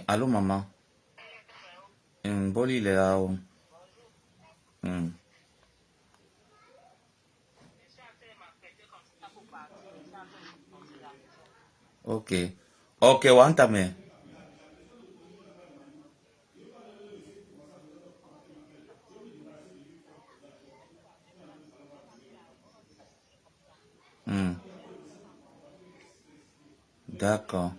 Allô, maman. Boli, il est là. Ok. Ok, wantame. D'accord.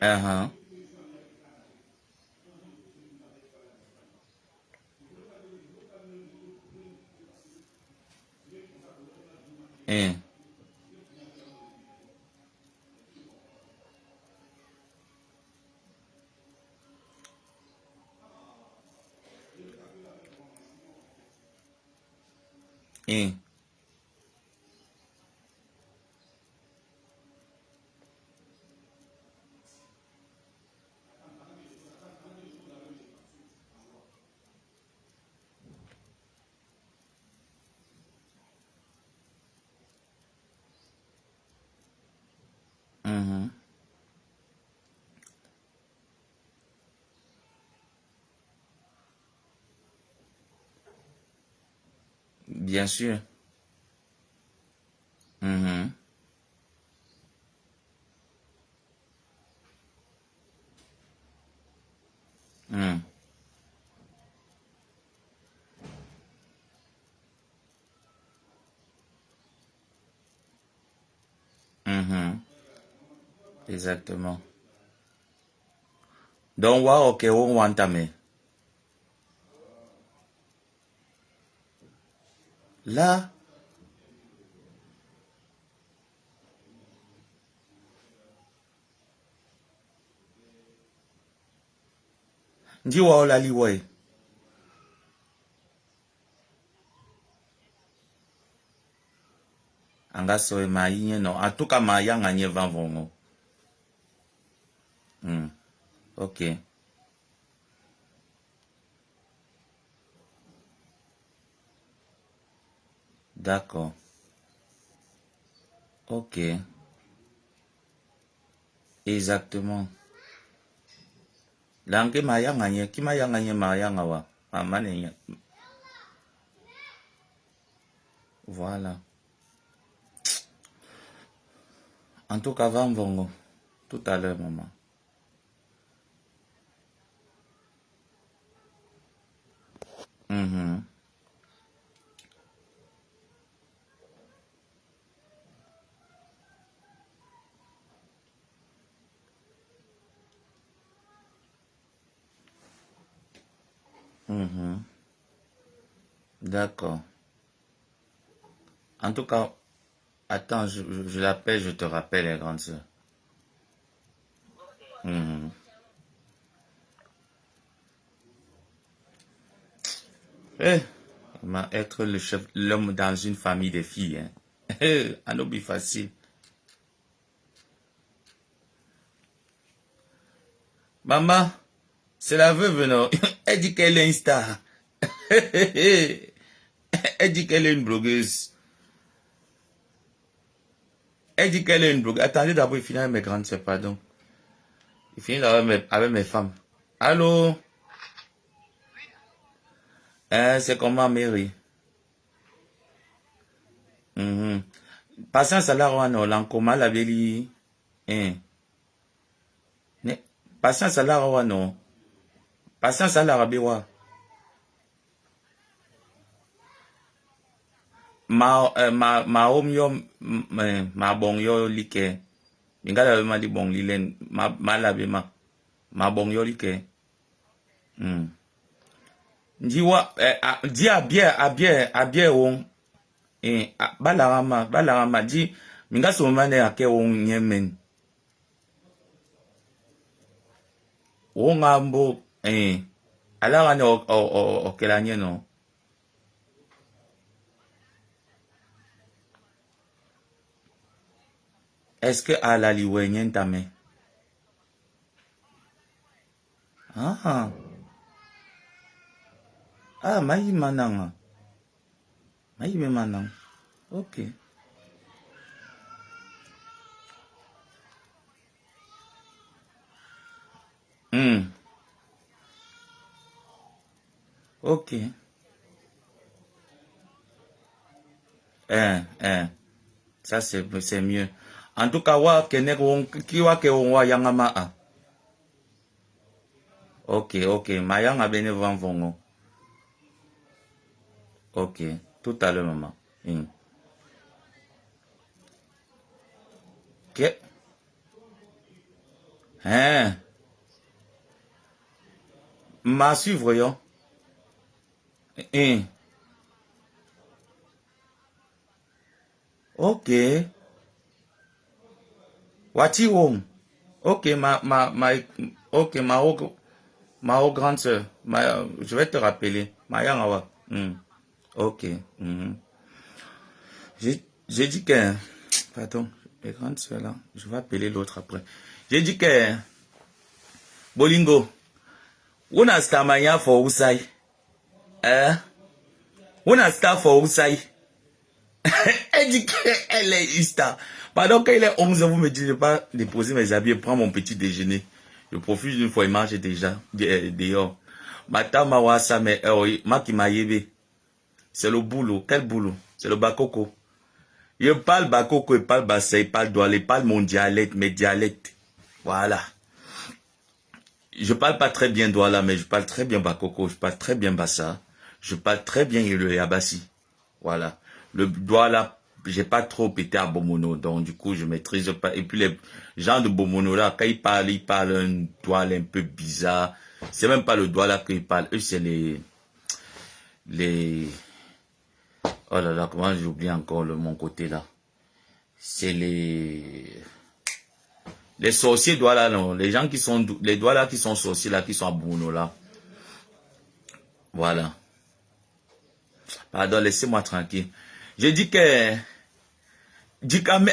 Uh-huh. Eh. Eh. Mhm. Bien sûr. Mhm. Mhm. Mhm. Exactement. Donc, wa ok, on wantame. Là, ndi wa ola liwe. Anga soe ma yinye no. En tout cas, ma yang anye van vongo. Ok. D'accord. Ok. Exactement. Langue ma yang anye. Ki ma yang anye ma yang awa. Amane. Voilà. En tout cas, van vongo. Tout à l'heure, maman. Mhm. Mhm. D'accord. En tout cas, attends, je l'appelle, je te rappelle, les grandes sœurs. Mhm. Eh, être le chef, l'homme dans une famille de filles, hein. Un hobby facile. Maman, c'est la veuve, non? Elle dit qu'elle est une star. Elle dit qu'elle est une blogueuse. Elle dit qu'elle est une blogueuse. Attendez d'abord, il finit avec mes grandes sœurs, pardon. Il finit avec mes femmes. Allô? C'est comment, Mary? Mhm. Patience à la wana lankoma la beli. Ne, patience à la wana. Patience à la rabewa. Ma home yo ma bong yo like. Bingala be ma di bong lilen ma la be ma bong yo like. Ndiwa di abie won balarama di minga so mane ake won yemen. Won ambo ala ngane o kelanye no. Est-ce que ala liwe nyentame? Ah. Ah, mayi mananga. Mayi me manang. Ok. Hmm. Ok. Ça, c'est mieux. En tout cas, wa kene ki wa ke wa yangama a. Ok, ok. Mayanga bene van vongo. Ok. Tout à l'heure, maman. Hmm. Ok. Hein. Ma suivre yo. Hein. Ok. Wati wong. Ok, ok, ma grande sœur. Je vais te rappeler. Mayanga wa. Hmm. Ok. Mhm. J'ai dit que... Pardon, les grandes soeurs là. Je vais appeler l'autre après. J'ai dit que... Bolingo. Una stamanya for Usai. Hein? Una star for Usai. Elle dit qu'elle est Ista. Pardon, quand il est 11 h, vous me dites de pas déposer mes habits et prendre mon petit déjeuner. Je profite d'une fois, il marche déjà dehors. Matama wasa mais makimayebe. C'est le boulot. Quel boulot? C'est le bakoko. Je parle bakoko, je parle bassa, je parle douala, je parle mon dialecte, mes dialectes. Voilà. Je parle pas très bien douala, mais je parle très bien bakoko, je parle très bien bassa. Je parle très bien le yabassi. Voilà. Le douala, j'ai pas trop pété à Bomono, donc du coup, je maîtrise pas. Et puis les gens de Bomono là, quand ils parlent un douala un peu bizarre. C'est même pas le douala qu'ils parlent. Eux, c'est les, oh là là, comment j'oublie encore mon côté là. C'est les sorciers douala, non. Les gens qui sont, les douala qui sont sorciers là, qui sont à Bomono là. Voilà. Pardon, laissez-moi tranquille. Je dis que,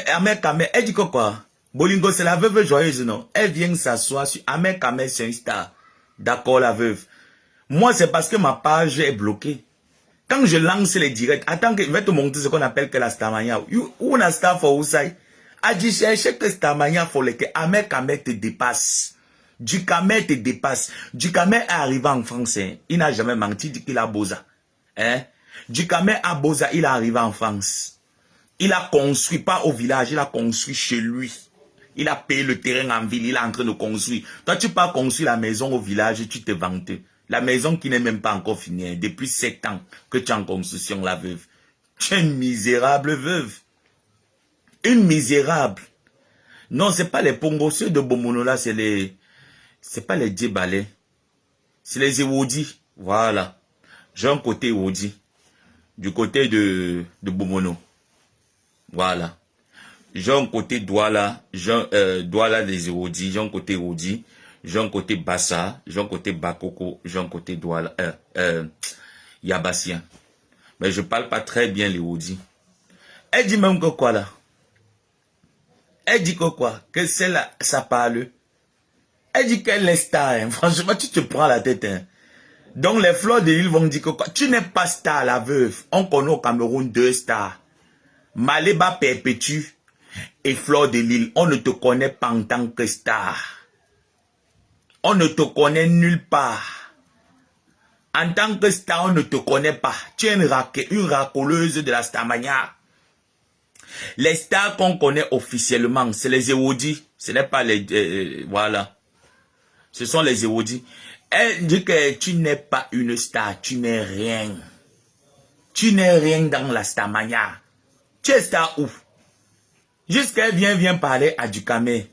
Ahmed Kamel, elle dit que quoi? Bolingo, c'est la veuve joyeuse, non? Elle vient s'asseoir sur Ahmed Kamel, c'est un star. D'accord, la veuve. Moi, c'est parce que ma page est bloquée. Quand je lance les directs, attends que je vais te montrer ce qu'on appelle que la starmania. Où la star for Ousai? A dit chercher que starmania faut que Ahmed Kamel te dépasse. Du Kamel te dépasse. Du Kamel est arrivé en France. Hein. Il n'a jamais menti, il dit qu'il a Boza. Hein? Du Kamel à Boza, il est arrivé en France. Il a construit, pas au village, il a construit chez lui. Il a payé le terrain en ville, il est en train de construire. Toi, tu pas construire la maison au village, tu te vantes. La maison qui n'est même pas encore finie, hein, depuis 7 ans que tu es en construction, la veuve. Tu es une misérable veuve. Une misérable. Non, c'est pas les Pongos, ceux de Bomono là, c'est pas les Djebalais. C'est les Ewodi. Voilà. J'ai un côté Ewodi. Du côté de Bomono. Voilà. J'ai un côté Douala, Douala des Ewodi, j'ai un côté Ewodi, j'ai un côté Bassa, j'ai un côté Bakoko, j'ai un côté Douala, Yabassien. Mais je parle pas très bien les Ewodi. Elle dit même que quoi là? Elle dit que quoi? Que c'est là, ça parle. Elle dit qu'elle est star, hein. Franchement, tu te prends la tête, hein. Donc les fleurs de l'île vont dire que quoi? Tu n'es pas star, la veuve. On connaît au Cameroun 2 stars. Maléba Perpétue et Fleur de l'île, on ne te connaît pas en tant que star. On ne te connaît nulle part. En tant que star, on ne te connaît pas. Tu es une racoleuse de la starmania. Les stars qu'on connaît officiellement, c'est les Ewodi. Ce n'est pas les... voilà. Ce sont les Ewodi. Elle dit que tu n'es pas une star, tu n'es rien. Tu n'es rien dans la starmania. Tu es star où? Jusqu'elle vient parler à Ducamel.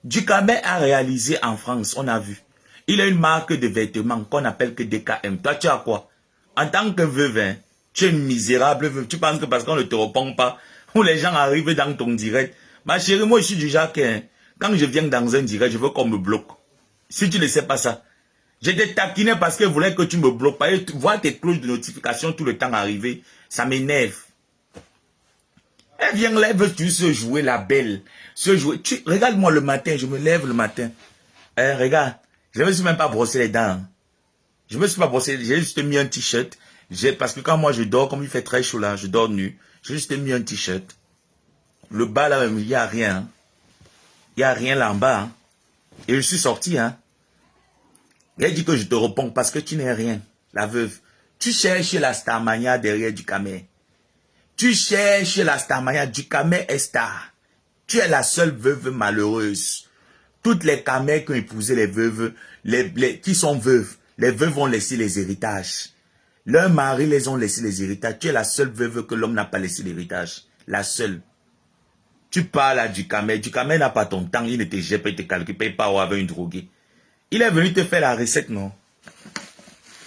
Ducamel a réalisé en France, on a vu. Il a une marque de vêtements qu'on appelle que DKM. Toi, tu as quoi? En tant que veuve, hein, tu es une misérable veuve. Tu penses que parce qu'on ne te répond pas, ou les gens arrivent dans ton direct. Ma chérie, moi, je suis du genre que, hein, quand je viens dans un direct, je veux qu'on me bloque. Si tu ne sais pas ça. J'étais taquiné parce que je voulais que tu me bloques. Voir tes cloches de notification tout le temps arriver, ça m'énerve. Elle vient là, elle veut se jouer la belle. Se jouer. Regarde-moi le matin, je me lève le matin. Regarde, je ne me suis même pas brossé les dents. Je me suis pas brossé, j'ai juste mis un t-shirt. Parce que quand moi je dors, comme il fait très chaud là, je dors nu. J'ai juste mis un t-shirt. Le bas là, il n'y a rien. Il n'y a rien là en bas. Hein. Et je suis sorti. Hein. Elle dit que je te réponds parce que tu n'es rien, la veuve. Tu cherches la Starmania derrière du Ducamel. Tu cherches la Starmania. Ducamel est star. Tu es la seule veuve malheureuse. Toutes les camels qui ont épousé les veuves, qui sont veuves, les veuves ont laissé les héritages. Leurs maris les ont laissé les héritages. Tu es la seule veuve que l'homme n'a pas laissé l'héritage. La seule. Tu parles à Ducamel. Ducamel n'a pas ton temps. Il ne te jette pas, il te calcule pas, il part avec une droguée. Il est venu te faire la recette, non?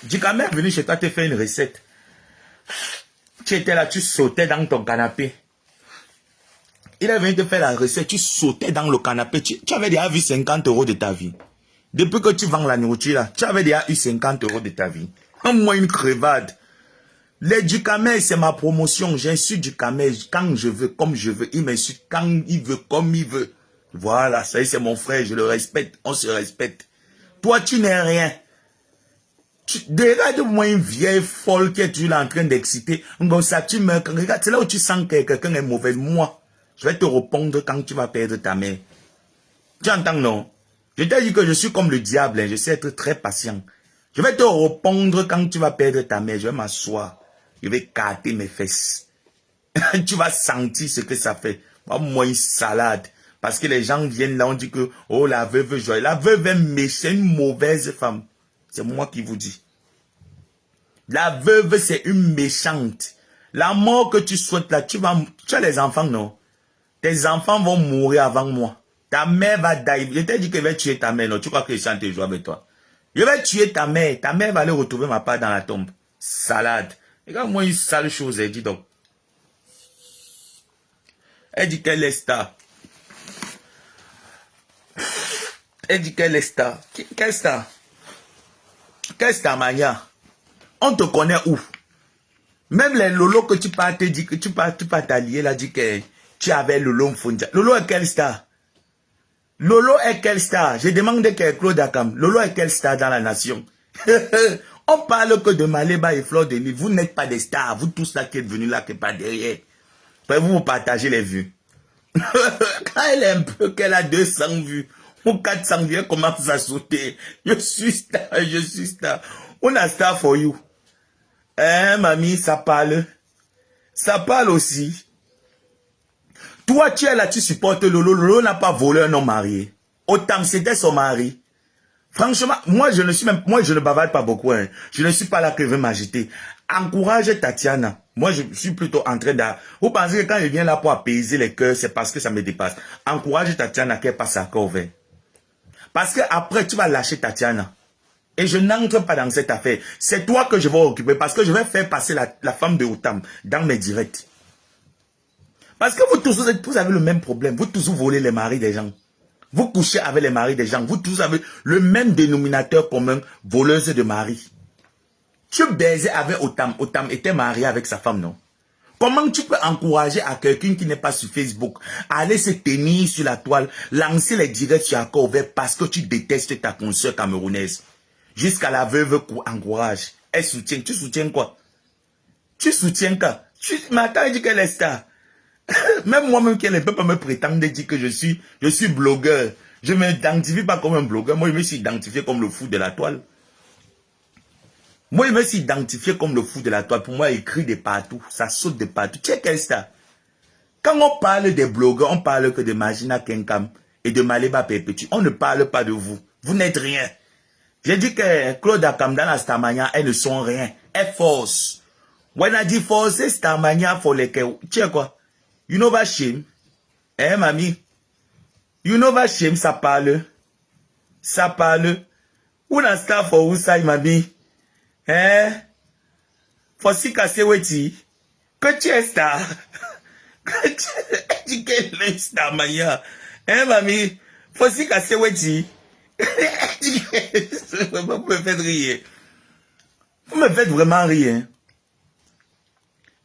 Ducamel est venu chez toi te faire une recette. Tu étais là, tu sautais dans ton canapé. Il est venu te faire la recette, tu sautais dans le canapé. Tu avais déjà vu 50 € de ta vie. Depuis que tu vends la nourriture là, tu avais déjà eu 50 € de ta vie. Moi une crevade. Les Ducamel, c'est ma promotion. J'insulte Ducamel quand je veux, comme je veux. Il m'insulte quand il veut, comme il veut. Voilà, ça c'est mon frère, je le respecte. On se respecte. Toi, tu n'es rien. Regarde-moi une vieille folle qui est toujours en train d'exciter. Comme ça, tu me regarde, c'est là où tu sens que quelqu'un est mauvais. Moi, je vais te répondre quand tu vas perdre ta mère. Tu entends, non? Je t'ai dit que je suis comme le diable, hein. Je sais être très patient. Je vais te répondre quand tu vas perdre ta mère. Je vais m'asseoir. Je vais carter mes fesses. Tu vas sentir ce que ça fait. Moi, une salade. Parce que les gens viennent là, on dit que, oh, la veuve joie. La veuve est méchante, une mauvaise femme. C'est moi qui vous dis. La veuve, c'est une méchante. La mort que tu souhaites là, tu as les enfants, non? Tes enfants vont mourir avant moi. Ta mère va die. Je t'ai dit que je vais tuer ta mère, non? Tu crois que je chante et joue avec toi? Je vais tuer ta mère. Ta mère va aller retrouver ma part dans la tombe. Salade. Regarde-moi une sale chose, elle dit donc. Elle dit qu'elle est star. Elle dit qu'elle est star. Quelle star? Quelle star, Mania? On te connaît où? Même les Lolo que tu parles, te dit que tu parles t'allier, là, dit que tu avais Lolo Mfondia. Lolo est quelle star? Lolo est quelle star? Je demande que Claude Akam. Lolo est quelle star dans la nation? On parle que de Maléba et Fleur de Lille. Vous n'êtes pas des stars. Vous tous là qui êtes venus là, qui n'est pas derrière. Vous partagez les vues. Quand elle est un peu, qu'elle a 200 vues, ou 400 vues, elle commence à sauter. Je suis star, je suis star. On a star for you. Hein, mamie, ça parle. Ça parle aussi. Toi, tu es là, tu supportes Lolo. Lolo n'a pas volé un homme marié. Autant c'était son mari. Franchement, moi, je ne bavarde pas beaucoup. Hein. Je ne suis pas là que je veux m'agiter. Encourage Tatiana. Moi, je suis plutôt en train de... Vous pensez que quand je viens là pour apaiser les cœurs, c'est parce que ça me dépasse. Encourage Tatiana qu'elle passe à corps vert. Parce que après, tu vas lâcher Tatiana. Et je n'entre pas dans cette affaire. C'est toi que je vais occuper parce que je vais faire passer la femme de Outam dans mes directs. Parce que vous tous, vous avez le même problème. Vous tous, vous volez les maris des gens. Vous couchez avec les maris des gens. Vous tous avez le même dénominateur commun, voleuse de mari. Tu baisais avec Outam. Outam était marié avec sa femme, non? Comment tu peux encourager à quelqu'un qui n'est pas sur Facebook à aller se tenir sur la toile, lancer les directs sur Accord Vert parce que tu détestes ta consoeur camerounaise? Jusqu'à la veuve encourage. Elle soutient. Tu soutiens quoi? Tu soutiens quoi? Mais attends, elle dit qu'elle est star. Même moi-même qui ne peut pas me prétendre dire que je suis blogueur. Je ne m'identifie pas comme un blogueur. Moi, je me suis identifié comme le fou de la toile. Moi, je me suis identifié comme le fou de la toile. Pour moi, il crie de partout. Ça saute de partout. Tu es quel star? Quand on parle des blogueurs, on parle que de Magina Kenkam et de Maléba Perpétue. On ne parle pas de vous. Vous n'êtes rien. J'ai dit que Claude Akam dans la Starmania, elles ne sont rien. Elles forcent. On a dit forcer Starmania pour les... Tu sais quoi? You know what shame? Eh, mamie? You know what shame, ça parle? Ça parle? Où n'a star for où ça, mamie? Eh? For si casser weti? Que tu es star? Que tu es quel est star, mania? Eh, mamie? For si casser weti? Vous me faites rire. Vous me faites vraiment rire.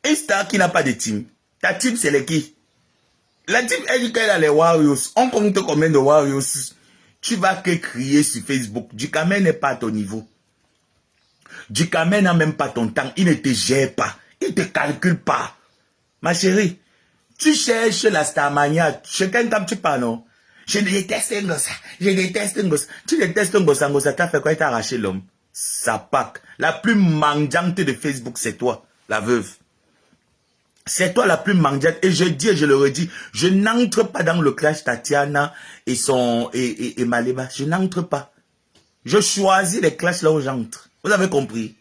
Une star qui n'a pas de team. Ta team, c'est les qui? La team, elle dit qu'elle a les Warriors. On compte combien de Warriors? Tu vas que crier sur Facebook. Ducamel n'est pas à ton niveau. Ducamel n'a même pas ton temps. Il ne te gère pas. Il ne te calcule pas. Ma chérie, tu cherches la Starmania. Chacun comme tu parles, non? Je déteste Ngossa. Je déteste Ngossa. Tu détestes Ngossa. Ngossa, t'as fait quoi? T'as arraché l'homme. Sa Pâque. La plus mendiante de Facebook, c'est toi, la veuve. C'est toi la plus mendiante. Et je dis et je le redis, je n'entre pas dans le clash Tatiana et Maleba. Je n'entre pas. Je choisis les clashs là où j'entre. Vous avez compris?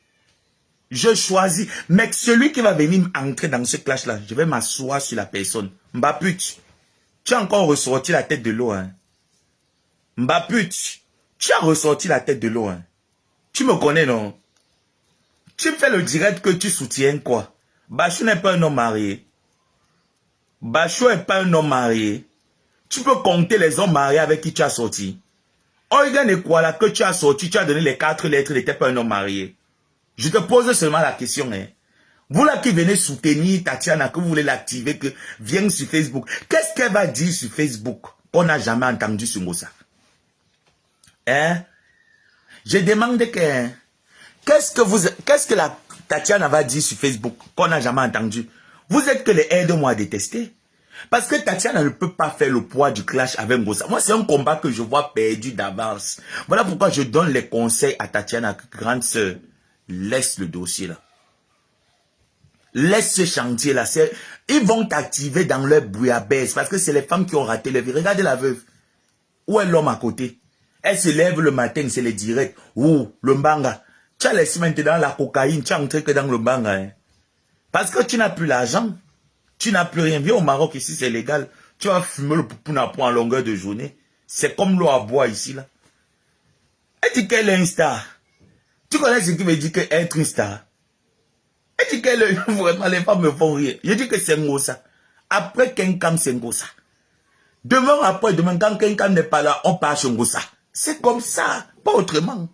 Je choisis. Mais celui qui va venir entrer dans ce clash là, je vais m'asseoir sur la personne. Mbaput, tu as encore ressorti la tête de l'eau. Hein? Mbaput, tu as ressorti la tête de l'eau. Hein? Tu me connais, non? Tu me fais le direct que tu soutiens quoi? Bachou n'est pas un homme marié. Bachou n'est pas un homme marié. Tu peux compter les hommes mariés avec qui tu as sorti. Oigan et quoi là que tu as sorti, tu as donné les 4 lettres, n'était pas un homme marié. Je te pose seulement la question. Hein. Vous là qui venez soutenir Tatiana, que vous voulez l'activer, que viens sur Facebook. Qu'est-ce qu'elle va dire sur Facebook qu'on n'a jamais entendu sur ça? Hein? Je demande que... Qu'est-ce que la Tatiana va dire sur Facebook qu'on n'a jamais entendu? Vous êtes que les aide-moi à détester. Parce que Tatiana ne peut pas faire le poids du clash avec Ngossa. Moi, c'est un combat que je vois perdu d'avance. Voilà pourquoi je donne les conseils à Tatiana, grande sœur. Laisse le dossier là. Laisse ce chantier là. Ils vont t'activer dans leur bouillabaisse parce que c'est les femmes qui ont raté leur vie. Regardez la veuve. Où est l'homme à côté? Elle se lève le matin, c'est les directs. Ouh, le mbanga. Tu as laissé maintenant la cocaïne, tu as entré que dans le mbanga. Hein. Parce que tu n'as plus l'argent. Tu n'as plus rien. Viens au Maroc, ici c'est légal. Tu vas fumer le poupouna en longueur de journée. C'est comme l'eau à boire ici là. Elle dit qu'elle est une star. Tu connais ce qui veut dire qu'être une star? Elle dit qu'elle est vraiment, les femmes me font rire. Je dis que c'est Ngossa. Après Kenkam, c'est Ngossa. Demain après, demain quand Kenkam n'est pas là, on part chez Ngossa. C'est comme ça, pas autrement.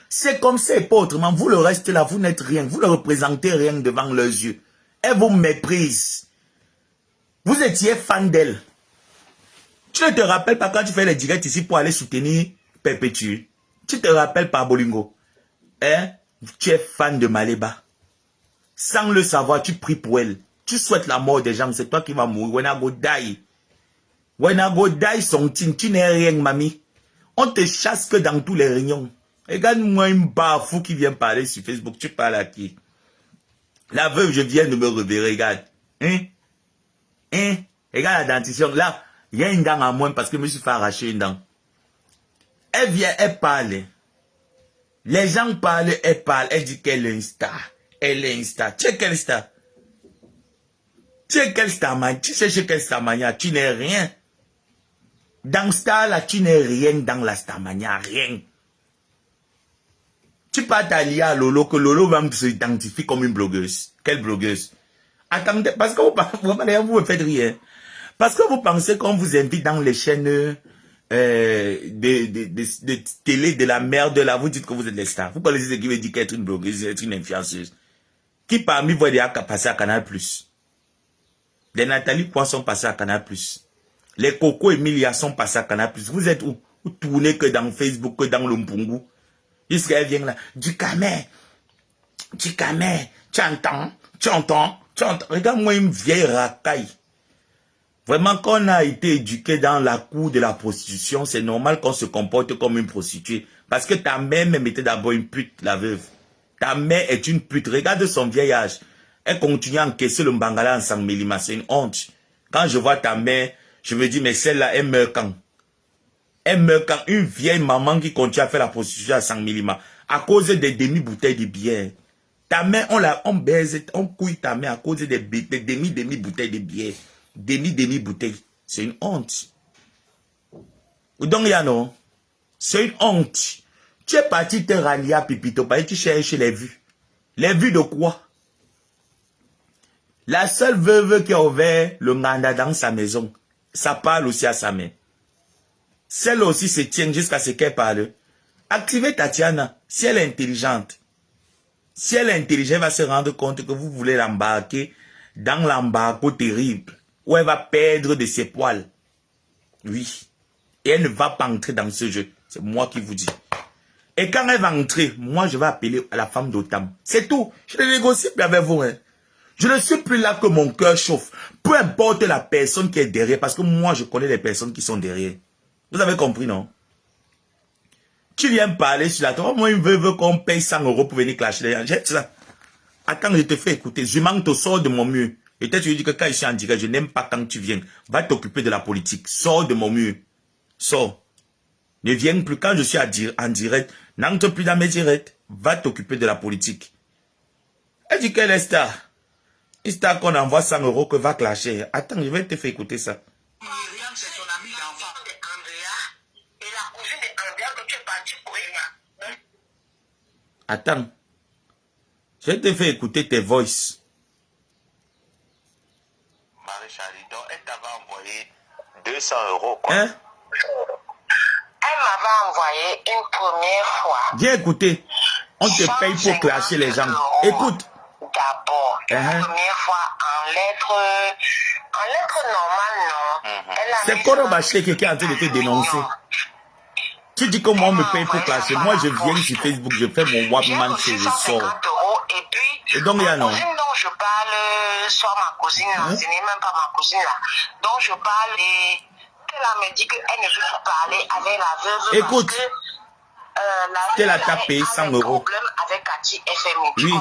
C'est comme ça et pas autrement. Vous le restez là, vous n'êtes rien. Vous ne représentez rien devant leurs yeux. Elle vous méprise. Vous étiez fan d'elle. Tu ne te rappelles pas quand tu fais les directs ici pour aller soutenir Perpétue. Tu te rappelles pas, Bolingo. Hein? Tu es fan de Maleba. Sans le savoir, tu pries pour elle. Tu souhaites la mort des gens. C'est toi qui vas mourir. When I go die. When I go die, son team. Tu n'es rien, mamie. On te chasse que dans tous les réunions. Regarde-moi une bafou qui vient parler sur Facebook. Tu parles à qui? La veuve, je viens de me réveiller. Regarde. Hein? Hein? Regarde la dentition. Là, il y a une dent à moins parce que je me suis fait arracher une dent. Elle vient, elle parle. Les gens parlent, elle parle. Elle dit qu'elle est une star. Elle est une star. Tu sais quelle star? Tu sais quelle star, man? Tu sais chez quelle starmania? Tu n'es rien. Dans star, là, tu n'es rien dans la starmania. Rien. Tu peux t'allier à Lolo, que Lolo même s'identifie comme une blogueuse. Quelle blogueuse? Attendez, parce que vous me faites rire. Parce que vous pensez qu'on vous invite dans les chaînes de télé de la merde là, vous dites que vous êtes les stars. Vous connaissez ce qui veut dire qu'être une blogueuse, être une influenceuse. Qui parmi vous est passé à Canal+? Les Nathalie Poisson sont passés à Canal+. Les Coco Emilia sont passés à Canal+. Vous êtes où? Vous tournez que dans Facebook, que dans le Mpungu. Jusqu'à elle vient là. Du camé. Tu entends? Tu entends? Regarde-moi une vieille racaille. Vraiment, quand on a été éduqué dans la cour de la prostitution, c'est normal qu'on se comporte comme une prostituée. Parce que ta mère même était d'abord une pute, la veuve. Ta mère est une pute. Regarde son vieil âge. Elle continue à encaisser le mbangala en Sangmelima. C'est une honte. Quand je vois ta mère, je me dis, mais celle-là, elle meurt quand? Elle meurt quand? Une vieille maman qui continue à faire la prostitution à Sangmelima. À cause des demi-bouteilles de bière. Ta mère, on baise, on couille ta mère à cause des demi-bouteilles de bière. Demi-bouteille. C'est une honte. Donc, Yano, c'est une honte. Tu es parti te rallier à Pipito, parce que tu cherches les vues. Les vues de quoi? La seule veuve qui a ouvert le mandat dans sa maison, ça parle aussi à sa mère. Celle aussi se tient jusqu'à ce qu'elle parle. Activez Tatiana, si elle est intelligente. Si elle est intelligente, elle va se rendre compte que vous voulez l'embarquer dans l'embargo terrible. Où elle va perdre de ses poils. Oui. Et elle ne va pas entrer dans ce jeu. C'est moi qui vous dis. Et quand elle va entrer, moi je vais appeler à la femme d'Otam. C'est tout. Je ne négocie plus avec vous. Hein. Je ne suis plus là que mon cœur chauffe. Peu importe la personne qui est derrière, parce que moi, je connais les personnes qui sont derrière. Vous avez compris, non? Tu viens parler sur la table. Moi, il veut qu'on paye 100 € pour venir clasher les gens. Attends, je te fais écouter. Je manque te sors de mon mur. Et peut-être tu dis que quand je suis en direct, je n'aime pas quand tu viens. Va t'occuper de la politique. Sors de mon mur. Sors. Ne viens plus quand je suis en direct. N'entre plus dans mes directs. Va t'occuper de la politique. Elle dit qu'elle est star. Une star qu'on envoie 100 € que va clasher. Attends, je vais te faire écouter ça. Myriam, c'est ton ami d'enfance d'Andrea. Et la cousine d'Andrea que tu es parti pour Emma. Attends. Je te fais écouter tes voices. Marie-Charlie, donc elle t'avait envoyé 200 €. Quoi. Hein? Elle m'avait envoyé une première fois. Viens écouter. On te paye pour clasher les gens. Écoute. D'abord, la première fois en lettres normales, non. C'est Korobaché qui est en train de te dénoncer. Tu dis que moi, on me paye pour clasher. Moi, je viens sur Facebook, je fais mon Wapman show, je sors. Et puis, et donc, il y a non. Ma cousine dont je parle, soit ma cousine, ce n'est même pas ma cousine là, dont je parle, et elle me dit qu'elle ne veut plus parler avec la veuve. Écoute. Parce que, qu'elle a tapé 100 €. Problème avec Cathy FMI. Oui.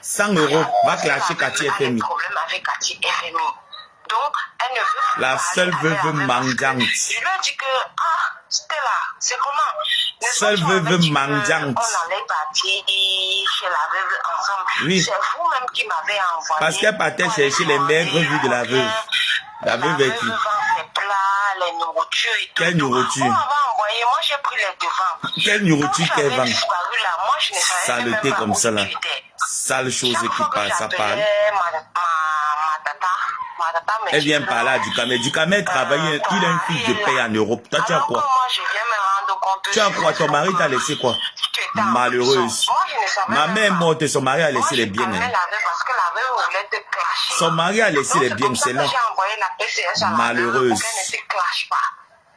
100 €. Va clasher Cathy FMI. Problème avec Cathy FMI. Donc, elle ne veut plus la seule veuve mendiante. Je lui ai dit que, c'était là, c'est comment? Seule veuve mendiante. On allait partir chez la veuve ensemble. Oui. C'est vous-même qui m'avez envoyé. Parce qu'elle partait chercher les meilleures revues de la veuve. La veuve est qui? Les plats, les nourritures et tout. Quelle nourriture? On m'avait envoyé, moi j'ai pris les devants. Quelle nourriture qu'elle vend? Moi, je ne savais saleté même pas comme où ça là. tu étais. Sale chose Chaque qui fois que passe, ça parle. j'appelais ma tata me Elle dit vient que parler à non. Ducamel. Ducamel travaille, il a une fiche de paye en Europe. Toi, tu as Alors que quoi? moi, je viens me rendre compte Tu as quoi? Ton mari t'a laissé quoi? tu étais en Malheureuse. prison. Moi, je ne savais Ma même mère est pas. morte et son mari a laissé Moi, les je biens. parlais Hein. la veuve parce que la veuve voulait te clasher. Son mari a laissé Donc, les c'est biens, comme ça c'est que là. j'ai envoyé la PCS à la Malheureuse. veuve pour qu'elle ne te clash pas.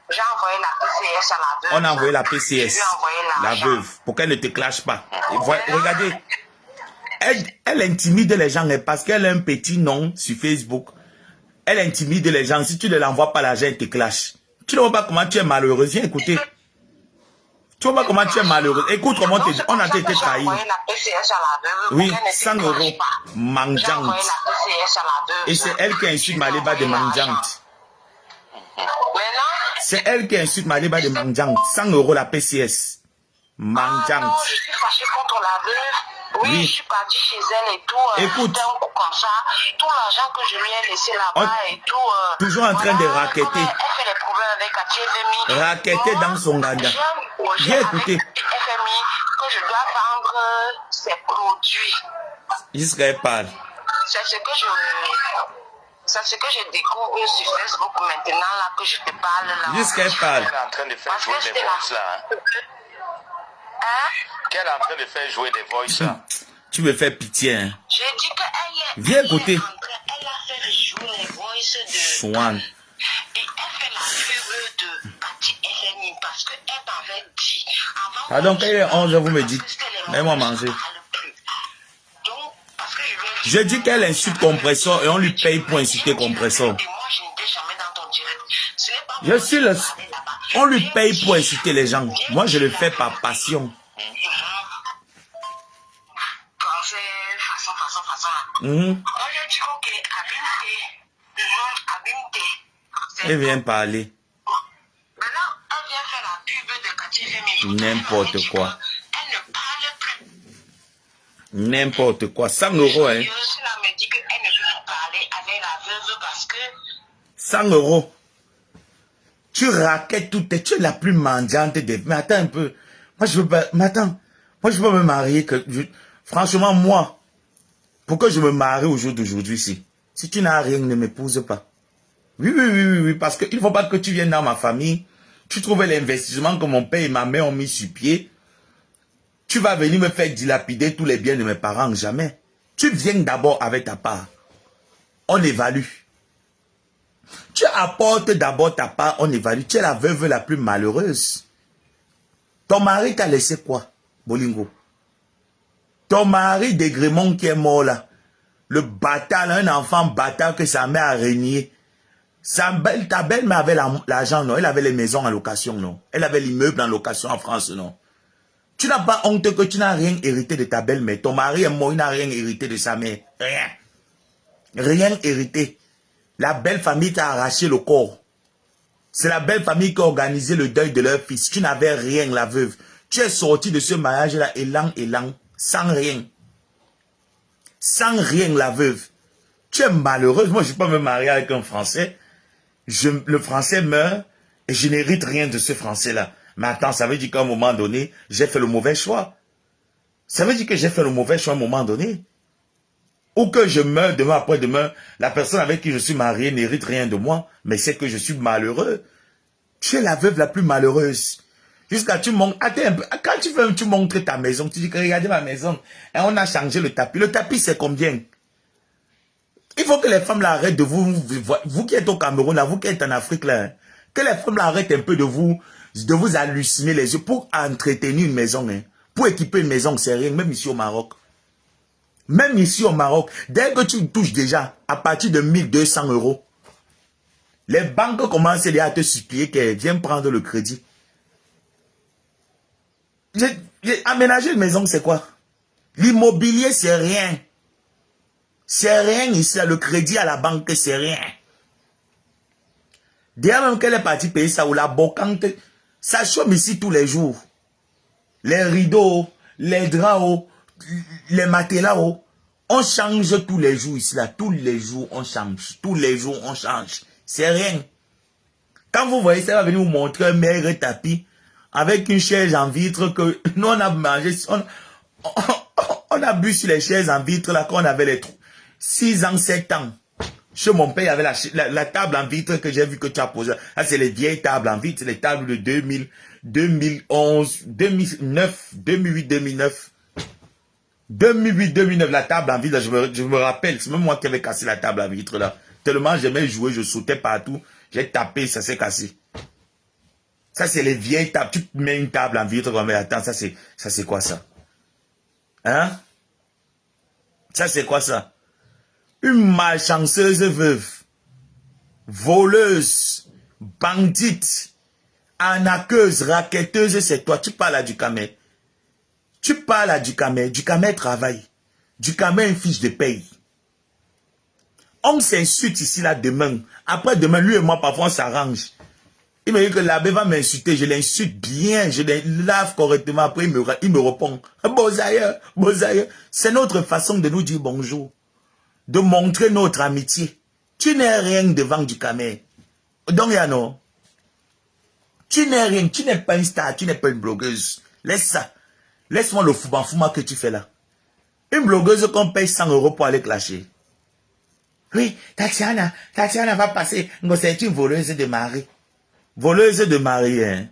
J'ai envoyé la PCS à la veuve. On a envoyé la Je lui PCS, ai envoyé la l'argent. veuve, pour qu'elle ne te clash pas. Et regardez, elle intimide les gens hein, parce qu'elle a un petit nom sur Facebook. Elle intimide les gens. Si tu ne l'envoies pas l'argent, elle te clash. Tu ne vois pas comment tu es malheureuse. Viens écouter. Tu vois pas comment tu es malheureuse. Écoute comment on a été trahi. Oui, 100 €. Mendiante. Et c'est elle qui insulte Maléba de mendiante. C'est elle qui insulte Maléba de mendiante. 100 € la PCS. Mendiante. Non, je suis fâchée contre la veuve. Oui, je suis partie chez elle et tout. Écoute. Un coup comme ça. Tout l'argent que je lui ai laissé là-bas et tout. Toujours en train de raqueter. Elle fait les problèmes avec Cathy FMI. Raqueter dans son ganda. Viens écouter. FMI que je dois vendre ses produits. Israël parle. C'est ce que je découvre sur Facebook maintenant là que je te parle là. Jusqu'elle parle. Elle est en train de faire jouer des voices là. Qu'elle est en train de faire jouer des voices là. Tu me fais pitié. Hein. J'ai dit qu'elle Viens écouter. Elle a fait jouer les voices de... Swan. Et elle fait la pub de Cathy FMI parce qu'elle m'avait dit... Avant Pardon, quand il est 11 h, vous me dites. Mets-moi manger. Donc, parce que je Je dis qu'elle insulte Compressor et on lui paye pour insulter Compressor. Et moi, je n'étais jamais dans ton direct. Ce n'est pas Je suis le... On lui paye pour insulter les gens. Moi, je le fais par passion. Moi, je dis ok, Abimte. Elle vient parler. Maintenant, elle vient faire la pub de Cathy FMI. N'importe quoi. Elle ne parle plus. N'importe quoi. 100 €, hein. Cela me dit qu'elle ne veut pas parler avec la veuve parce que... 100 €. Tu raquettes tout. Tu es la plus mendiante des... Mais attends un peu. Moi, je veux pas... Mais attends. Moi, je peux me marier. Franchement, moi, pour que je me marie au jour d'aujourd'hui, si tu n'as rien, ne m'épouse pas. Oui. Parce qu'il ne faut pas que tu viennes dans ma famille. Tu trouves l'investissement que mon père et ma mère ont mis sur pied. Tu vas venir me faire dilapider tous les biens de mes parents. Jamais. Tu viens d'abord avec ta part. On évalue. Tu apportes d'abord ta part, on évalue. Tu es la veuve la plus malheureuse. Ton mari t'a laissé quoi, Bolingo? Ton mari d'Aigremont qui est mort là. Le bâtard, là, un enfant bâtard que sa mère a régné. Ta belle-mère avait l'argent, non? Elle avait les maisons en location, non? Elle avait l'immeuble en location en France, non? Tu n'as pas honte que tu n'as rien hérité de ta belle-mère. Ton mari est mort, il n'a rien hérité de sa mère. Rien. Rien hérité. La belle famille t'a arraché le corps. C'est la belle famille qui a organisé le deuil de leur fils. Tu n'avais rien, la veuve. Tu es sorti de ce mariage-là, élan, sans rien. Sans rien, la veuve. Tu es malheureuse. Moi, je ne peux pas me marier avec un Français. Le Français meurt et je n'hérite rien de ce Français-là. Mais attends, ça veut dire qu'à un moment donné, j'ai fait le mauvais choix. Ça veut dire que j'ai fait le mauvais choix à un moment donné. Ou que je meurs demain après-demain, la personne avec qui je suis marié n'hérite rien de moi, mais c'est que je suis malheureux. Tu es la veuve la plus malheureuse. Jusqu'à tu montres, attends un peu, quand tu montres ta maison, tu dis que regardez ma maison, et on a changé le tapis. Le tapis c'est combien? Il faut que les femmes l'arrêtent de vous qui êtes au Cameroun, là, vous qui êtes en Afrique là, hein, que les femmes l'arrêtent un peu de vous halluciner les yeux pour entretenir une maison, hein, pour équiper une maison, c'est rien, même ici au Maroc. Même ici au Maroc, dès que tu touches déjà à partir de 1200 €, les banques commencent déjà à te supplier qu'elles viennent prendre le crédit. Aménager une maison, c'est quoi? L'immobilier, c'est rien. C'est rien ici, le crédit à la banque, c'est rien. Déjà même qu'elle est partie payer ça, ou la bocante, ça chôme ici tous les jours. Les rideaux, les draps, les matelas, on change tous les jours ici, là. Tous les jours, on change. Tous les jours, on change. C'est rien. Quand vous voyez, ça va venir vous montrer un maigre tapis avec une chaise en vitre que nous, on a mangé. On a bu sur les chaises en vitre, là, quand on avait les 6 ans, 7 ans. Chez mon père, il y avait la table en vitre que j'ai vu que tu as posée. Ah, c'est les vieilles tables en vitre, les tables de 2000, 2011, 2009, 2008, 2009. 2008, 2009, la table en vitre, je me rappelle, c'est même moi qui avais cassé la table en vitre là. Tellement j'aimais jouer, je sautais partout, j'ai tapé, ça s'est cassé. Ça c'est les vieilles tables, tu mets une table en vitre, mais attends, ça c'est quoi ça? Hein? Ça c'est quoi ça? Une malchanceuse veuve, voleuse, bandite, arnaqueuse, raquetteuse, c'est toi, tu parles à du Camer. Tu parles à du Camer travaille. Du Camer une fiche de paye. On s'insulte ici là demain. Après demain, lui et moi parfois on s'arrange. Il me dit que l'abbé va m'insulter, je l'insulte bien, je le lave correctement, après il me répond. Bozaïe. C'est notre façon de nous dire bonjour. De montrer notre amitié. Tu n'es rien devant du Camer. Donc Yano, tu n'es rien, tu n'es pas une star, tu n'es pas une blogueuse. Laisse ça. Laisse-moi le fouba que tu fais là. Une blogueuse qu'on paye 100 € pour aller clasher. Oui, Tatiana va passer. C'est une voleuse de mari. Voleuse de mari, hein.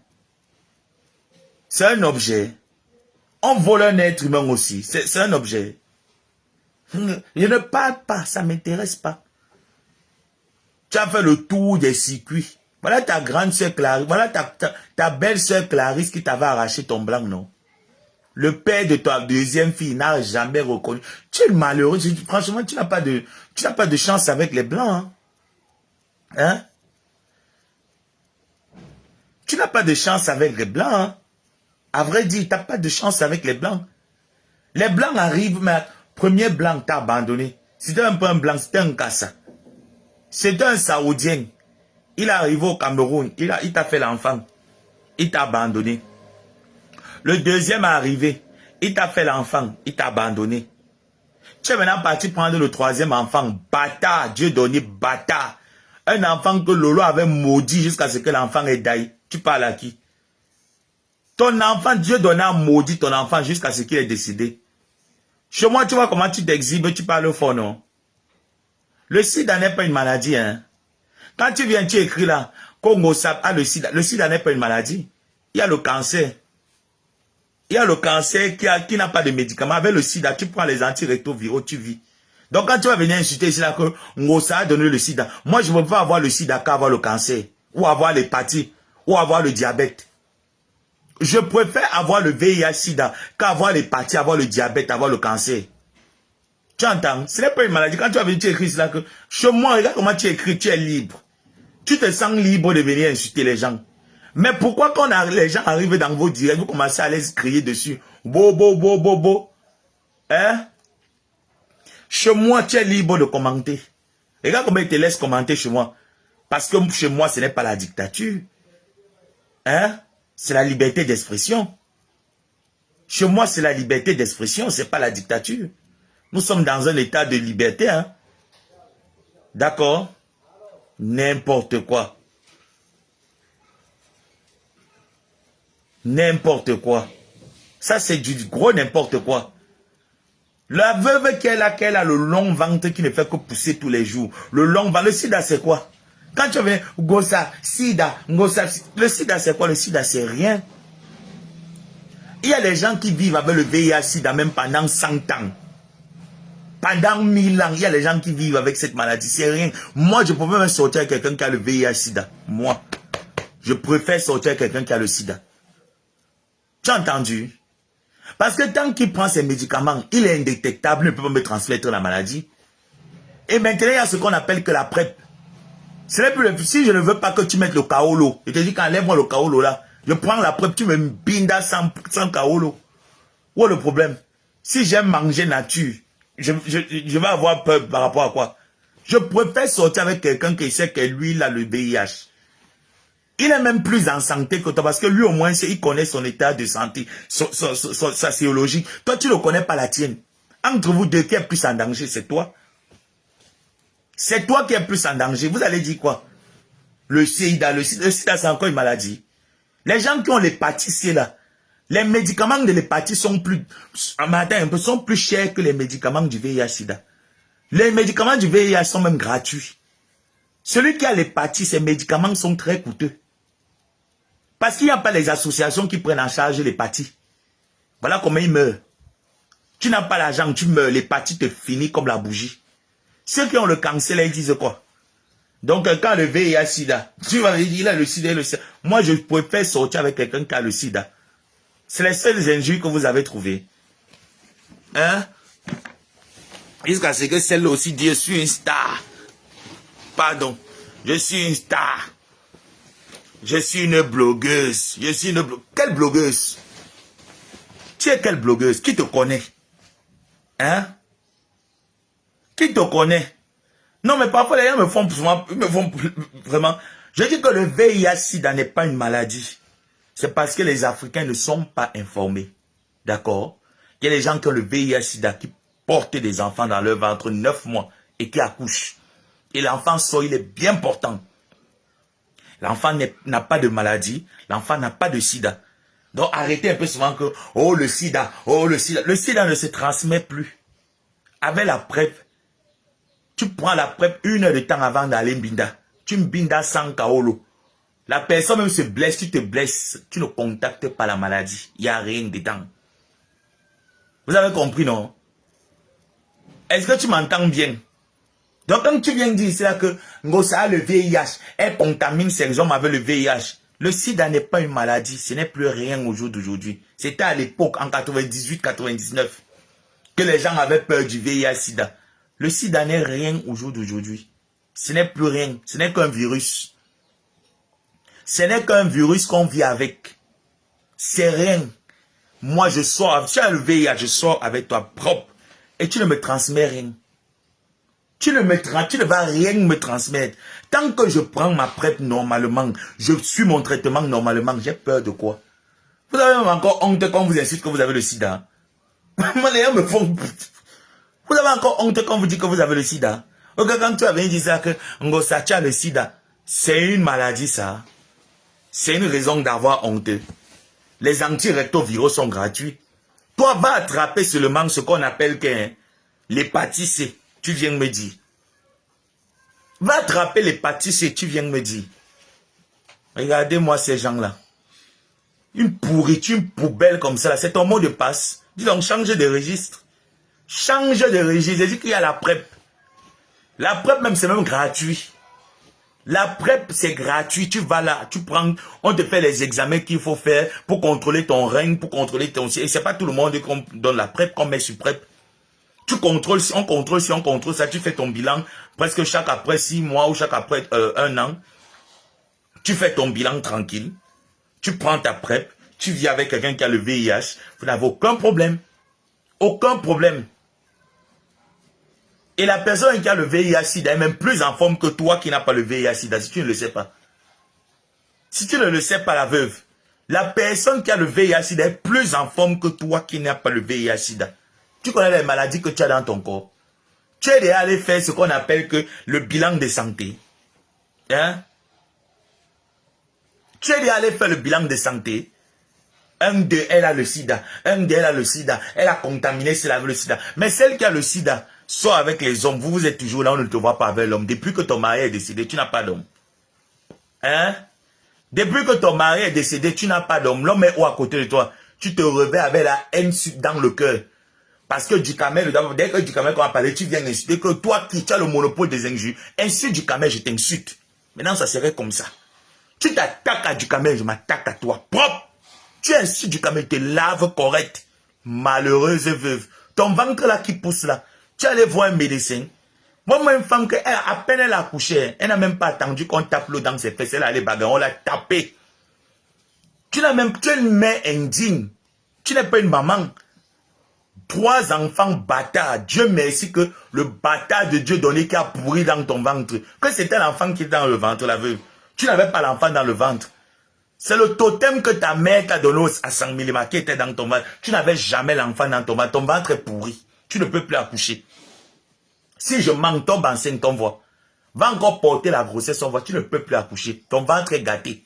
C'est un objet. On vole un être humain aussi. C'est un objet. Je ne parle pas, ça ne m'intéresse pas. Tu as fait le tour des circuits. Voilà ta grande soeur Clarisse. Voilà ta belle soeur Clarisse qui t'avait arraché ton blanc, non? Le père de ta deuxième fille n'a jamais reconnu. Tu es malheureux. Franchement, tu n'as pas de chance avec les blancs. Hein? Tu n'as pas de chance avec les blancs. Hein? À vrai dire, tu n'as pas de chance avec les blancs. Les blancs arrivent, mais premier blanc t'a abandonné. C'était un peu un blanc, c'était un Kassa. C'était un Saoudien. Il est arrivé au Cameroun. Il t'a fait l'enfant. Il t'a abandonné. Le deuxième est arrivé. Il t'a fait l'enfant. Il t'a abandonné. Tu es maintenant parti prendre le troisième enfant. Bâtard. Dieu donné bâtard. Un enfant que Lolo avait maudit jusqu'à ce que l'enfant ait daï. Tu parles à qui? Ton enfant, Dieu donné a maudit ton enfant jusqu'à ce qu'il ait décidé. Chez moi, tu vois comment tu t'exhibes, tu parles fort, non? Le sida n'est pas une maladie, hein. Quand tu viens, tu écris là, Congo Sap a le sida. Le sida n'est pas une maladie. Il y a le cancer. Il y a le cancer qui n'a pas de médicament. Avec le sida, tu prends les antirétroviraux, tu vis. Donc quand tu vas venir insulter ici là que Ngosa a donné le sida, moi je ne veux pas avoir le sida qu'avoir le cancer, ou avoir l'hépatie, ou avoir le diabète. Je préfère avoir le VIH-Sida qu'avoir l'hépatie, avoir le diabète, avoir le cancer. Tu entends? Ce n'est pas une maladie. Quand tu as vu, tu écris cela que chez moi, regarde comment tu écris, tu es libre. Tu te sens libre de venir insulter les gens. Mais pourquoi quand les gens arrivent dans vos directs, vous commencez à les crier dessus? Bo. Hein? Chez moi, tu es libre de commenter. Regarde comment ils te laissent commenter chez moi. Parce que chez moi, ce n'est pas la dictature. Hein? C'est la liberté d'expression. Chez moi, c'est la liberté d'expression, ce n'est pas la dictature. Nous sommes dans un état de liberté. Hein? D'accord? N'importe quoi. N'importe quoi. Ça, c'est du gros n'importe quoi. La veuve qu'elle a le long ventre qui ne fait que pousser tous les jours. Le long ventre. Le sida, c'est quoi? Quand tu viens, Gossa, sida, Gossa, le sida, c'est quoi? Le sida, c'est rien. Il y a des gens qui vivent avec le VIH-Sida même pendant 100 ans. Pendant 1000 ans, il y a des gens qui vivent avec cette maladie. C'est rien. Moi, je préfère même sortir avec quelqu'un qui a le VIH-Sida. Moi, je préfère sortir avec quelqu'un qui a le sida. Tu as entendu? Parce que tant qu'il prend ses médicaments, il est indétectable, il ne peut pas me transmettre la maladie. Et maintenant, il y a ce qu'on appelle que la PrEP. Si je ne veux pas que tu mettes le kaolo, je te dis qu'enlève-moi le kaolo là, je prends la PrEP, tu me bindas sans kaolo. Où est le problème? Si j'aime manger nature, je vais avoir peur par rapport à quoi? Je préfère sortir avec quelqu'un qui sait que lui, il a le VIH. Il est même plus en santé que toi parce que lui au moins, il connaît son état de santé, sa séologie. Toi, tu ne connais pas la tienne. Entre vous deux, qui est plus en danger, c'est toi. C'est toi qui es plus en danger. Vous allez dire quoi? Le sida, c'est encore une maladie. Les gens qui ont l'hépatite C là, les médicaments de l'hépatite sont plus chers que les médicaments du VIH-Sida. Les médicaments du VIH sont même gratuits. Celui qui a l'hépatite, ces médicaments sont très coûteux. Parce qu'il n'y a pas les associations qui prennent en charge l'hépatite. Voilà comment il meurt. Tu n'as pas l'argent, tu meurs, l'hépatite te finit comme la bougie. Ceux qui ont le cancer, là, ils disent quoi? Donc, quand le VIH-Sida, tu vas dire, il a le sida, moi, je préfère sortir avec quelqu'un qui a le sida. C'est les seules injures que vous avez trouvées. Hein? Jusqu'à ce que celle-là aussi dit, je suis une star. Pardon. Je suis une star. Je suis une blogueuse. Quelle blogueuse? Tu es quelle blogueuse? Qui te connaît? Hein? Qui te connaît? Non, mais parfois, les gens me font vraiment... Je dis que le VIH-Sida n'est pas une maladie. C'est parce que les Africains ne sont pas informés. D'accord? Il y a des gens qui ont le VIH-Sida qui portent des enfants dans leur ventre 9 mois et qui accouchent. Et l'enfant sort, il est bien portant. L'enfant n'a pas de maladie. L'enfant n'a pas de sida. Donc arrêtez un peu souvent que, oh le sida, oh le sida. Le sida ne se transmet plus. Avec la PrEP, tu prends la PrEP 1 heure de temps avant d'aller binda. Tu me bindas sans kaolo. La personne même se blesse, tu te blesses. Tu ne contactes pas la maladie. Il n'y a rien dedans. Vous avez compris, non? Est-ce que tu m'entends bien? Donc, quand tu viens dire cela que Ngosa a le VIH, elle contamine ses hommes avec le VIH. Le sida n'est pas une maladie, ce n'est plus rien au jour d'aujourd'hui. C'était à l'époque, en 98-99, que les gens avaient peur du VIH-Sida. Le sida n'est rien au jour d'aujourd'hui. Ce n'est plus rien, ce n'est qu'un virus. Ce n'est qu'un virus qu'on vit avec. C'est rien. Moi, je sors, tu as le VIH, je sors avec toi propre. Et tu ne me transmets rien. Tu ne vas rien me transmettre. Tant que je prends ma PrEP normalement, je suis mon traitement normalement, j'ai peur de quoi? Vous avez même encore honte quand vous insulte que vous avez le sida. Les gens me font... Vous avez encore honte quand vous dites que vous avez le sida. Quand tu avais dit ça que Ngosa, tu as le sida, c'est une maladie ça. C'est une raison d'avoir honte. Les antirétroviraux sont gratuits. Toi, va attraper seulement ce qu'on appelle l'hépatite C. Tu viens me dire. Va attraper l'hépatite C, tu viens me dire. Regardez-moi ces gens-là. Une pourriture, une poubelle comme ça, c'est ton mot de passe. Dis donc, change de registre. Change de registre. J'ai dit qu'il y a la PrEP. La PrEP même, c'est même gratuit. La PrEP, c'est gratuit. Tu vas là, tu prends, on te fait les examens qu'il faut faire pour contrôler ton règne, pour contrôler ton... Et c'est pas tout le monde qu'on donne la PrEP, qu'on met sur PrEP. Tu contrôles, si on contrôle, si on contrôle ça, tu fais ton bilan presque chaque après 6 mois ou chaque après 1 an. Tu fais ton bilan tranquille. Tu prends ta PrEP. Tu vis avec quelqu'un qui a le VIH. Vous n'avez aucun problème. Aucun problème. Et la personne qui a le VIH-Sida est même plus en forme que toi qui n'as pas le VIH-Sida, si tu ne le sais pas. Si tu ne le sais pas, la veuve, la personne qui a le VIH-Sida est plus en forme que toi qui n'as pas le VIH-Sida. Tu connais les maladies que tu as dans ton corps. Tu es déjà allé faire ce qu'on appelle que le bilan de santé. Hein? Tu es déjà allé faire le bilan de santé. Un d'eux, elle a le sida. Un d'eux, elle a le sida. Elle a contaminé celle avec le sida. Mais celle qui a le sida, soit avec les hommes, vous êtes toujours là, on ne te voit pas avec l'homme. Depuis que ton mari est décédé, tu n'as pas d'homme. Hein? Depuis que ton mari est décédé, tu n'as pas d'homme. L'homme est où à côté de toi? Tu te réveilles avec la haine dans le cœur. Parce que Ducamel, dès que Ducamel qu'on a parlé, tu viens insulter que toi qui as le monopole des injures, insulte Ducamel, je t'insulte. Maintenant, ça serait comme ça. Tu t'attaques à Ducamel, je m'attaque à toi. Propre. Tu insultes Ducamel, te lave correct. Malheureuse veuve. Ton ventre là qui pousse là, tu allais voir un médecin. Moi, une femme, à peine elle a accouché, elle n'a même pas attendu qu'on tape l'eau dans ses fesses, elle a allé bagarrer, on l'a tapé. Tu es une mère indigne. Tu n'es pas une maman. 3 enfants bâtards. Dieu merci que le bâtard de Dieu donné qui a pourri dans ton ventre. Que c'était l'enfant qui était dans le ventre, la veuve. Tu n'avais pas l'enfant dans le ventre. C'est le totem que ta mère t'a donné à 100 mm qui était dans ton ventre. Tu n'avais jamais l'enfant dans ton ventre. Ton ventre est pourri. Tu ne peux plus accoucher. Si je manque, tombe enceinte, on voit. Va encore porter la grossesse, on voit. Tu ne peux plus accoucher. Ton ventre est gâté.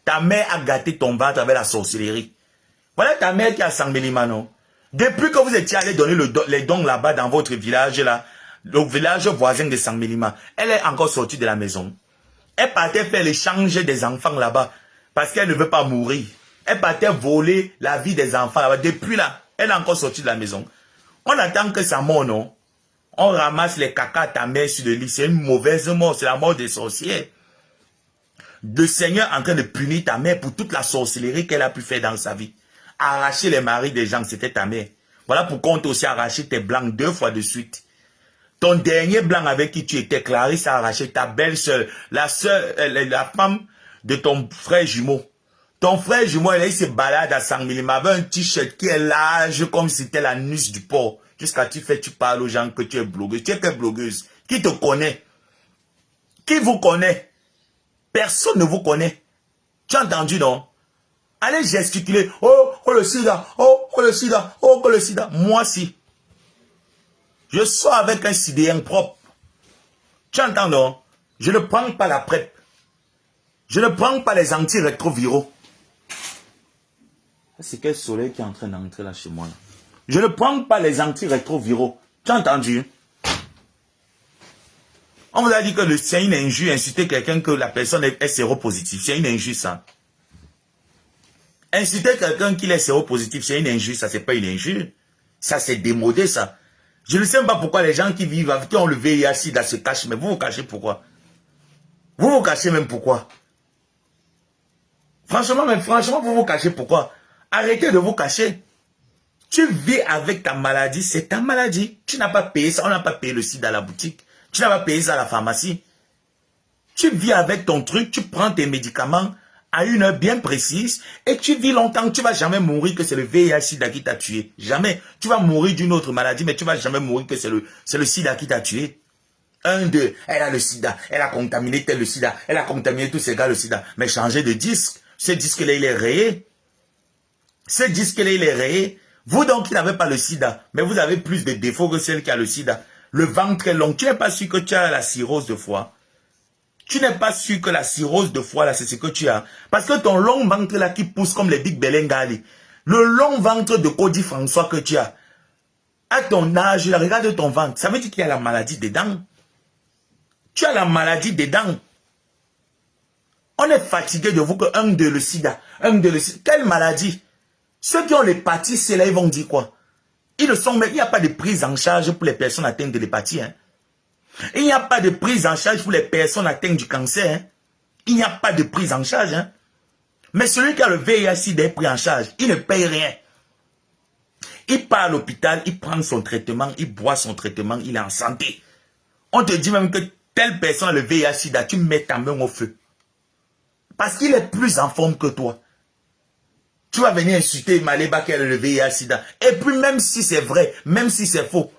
Ta mère a gâté ton ventre avec la sorcellerie. Voilà ta mère qui a 100 mm, non? Depuis que vous étiez allé donner les dons là-bas dans votre village, là, le village voisin de 100 mm, elle est encore sortie de la maison. Elle partait faire l'échange des enfants là-bas parce qu'elle ne veut pas mourir. Elle partait voler la vie des enfants là-bas. Depuis là, elle est encore sortie de la maison. On attend que ça meure, non? On ramasse les caca à ta mère sur le lit. C'est une mauvaise mort. C'est la mort des sorcières. Le Seigneur est en train de punir ta mère pour toute la sorcellerie qu'elle a pu faire dans sa vie. Arracher les maris des gens, c'était ta mère. Voilà pourquoi on t'a aussi arraché tes blancs 2 fois de suite. Ton dernier blanc avec qui tu étais, Clarisse a arraché ta belle-sœur, la femme de ton frère jumeau. Ton frère jumeau, il se balade à 100 mm, avec un t-shirt qui est large comme si c'était la nuce du porc. Jusqu'à tu parles aux gens que tu es blogueuse. Tu es que blogueuse. Qui te connaît? Qui vous connaît? Personne ne vous connaît. Tu as entendu, non? Allez gesticuler. Oh, oh le sida. Oh, oh le sida. Oh, oh le sida. Moi, si. Je sors avec un sidéen propre. Tu entends, non? Je ne prends pas la PrEP. Je ne prends pas les antirétroviraux. C'est quel soleil qui est en train d'entrer là chez moi, là? Je ne prends pas les antirétroviraux. Tu as entendu? On vous a dit que c'est une injure insulter quelqu'un que la personne est séropositive. C'est une injure, ça. Insulter quelqu'un qui est séropositif, c'est une injure, ça, c'est pas une injure. Ça, c'est démodé, ça. Je ne sais même pas pourquoi les gens qui vivent avec qui ont le VIH-Sida se cachent, mais vous vous cachez pourquoi? Vous vous cachez même pourquoi? Franchement, vous vous cachez pourquoi? Arrêtez de vous cacher. Tu vis avec ta maladie, c'est ta maladie. Tu n'as pas payé ça, on n'a pas payé le sida à la boutique. Tu n'as pas payé ça à la pharmacie. Tu vis avec ton truc, tu prends tes médicaments à une heure bien précise et tu vis longtemps. Tu ne vas jamais mourir que c'est le VIH-Sida qui t'a tué. Jamais. Tu vas mourir d'une autre maladie, mais tu ne vas jamais mourir que c'est le sida qui t'a tué. Un, deux, elle a le sida, elle a contaminé tel le sida, elle a contaminé tous ces gars le sida. Mais changer de disque, ce disque-là, il est rayé. Ce disque-là, il est rayé. Vous donc qui n'avez pas le sida, mais vous avez plus de défauts que celle qui a le sida. Le ventre est long. Tu n'es pas sûr que tu as la cirrhose de foie. Tu n'es pas sûr que la cirrhose de foie, là, c'est ce que tu as. Parce que ton long ventre, là, qui pousse comme les Big Belengali, le long ventre de Cody François que tu as, à ton âge, là, regarde ton ventre. Ça veut dire qu'il y a la maladie des dents. Tu as la maladie des dents. On est fatigué de vous que un de le sida, Quelle maladie? Ceux qui ont l'hépatie, c'est là, ils vont dire quoi? Ils ne sont, mais il n'y a pas de prise en charge pour les personnes atteintes de l'hépatie. Hein? Il n'y a pas de prise en charge pour les personnes atteintes du cancer. Hein? Il n'y a pas de prise en charge. Hein? Mais celui qui a le VIH-Sida est pris en charge. Il ne paye rien. Il part à l'hôpital, il prend son traitement, il boit son traitement, il est en santé. On te dit même que telle personne a le VIH-Sida, tu mets ta main au feu. Parce qu'il est plus en forme que toi. Tu vas venir insulter Maléba qu'elle a le VIH-Sida. Et puis même si c'est vrai, même si c'est faux,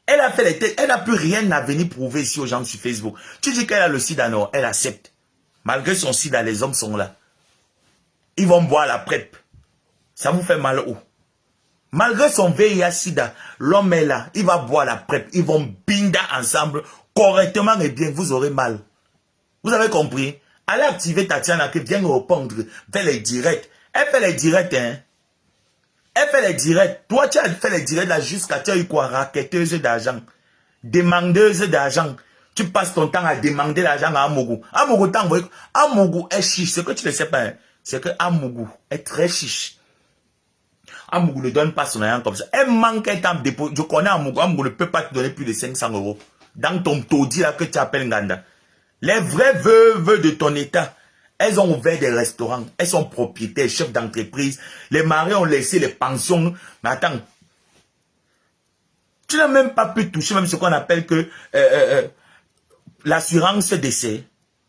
elle a fait les tests, elle n'a plus rien à venir prouver ici aux gens sur Facebook. Tu dis qu'elle a le sida, non, elle accepte. Malgré son sida, les hommes sont là. Ils vont boire la PrEP. Ça vous fait mal où? Malgré son VIH-Sida, l'homme est là, il va boire la PrEP. Ils vont binder ensemble correctement et bien, vous aurez mal. Vous avez compris? Allez activer Tatiana qui vient répondre, faire les directs. Elle fait les directs, hein. Elle fait les directs. Toi, tu as fait les directs là jusqu'à tu as eu quoi? Raquetteuse d'argent. Demandeuse d'argent. Tu passes ton temps à demander l'argent à Amougou. Amougou est chiche. Ce que tu ne sais pas, hein, c'est que Amougou est très chiche. Amougou ne donne pas son argent comme ça. Elle manque un temps de dépôt. Je connais Amougou. Amougou ne peut pas te donner plus de 500 € dans ton taudis là que tu appelles Nganda. Les vraies veuves de ton état, elles ont ouvert des restaurants. Elles sont propriétaires, chefs d'entreprise. Les maris ont laissé les pensions. Mais attends. Tu n'as même pas pu toucher même ce qu'on appelle que l'assurance décès.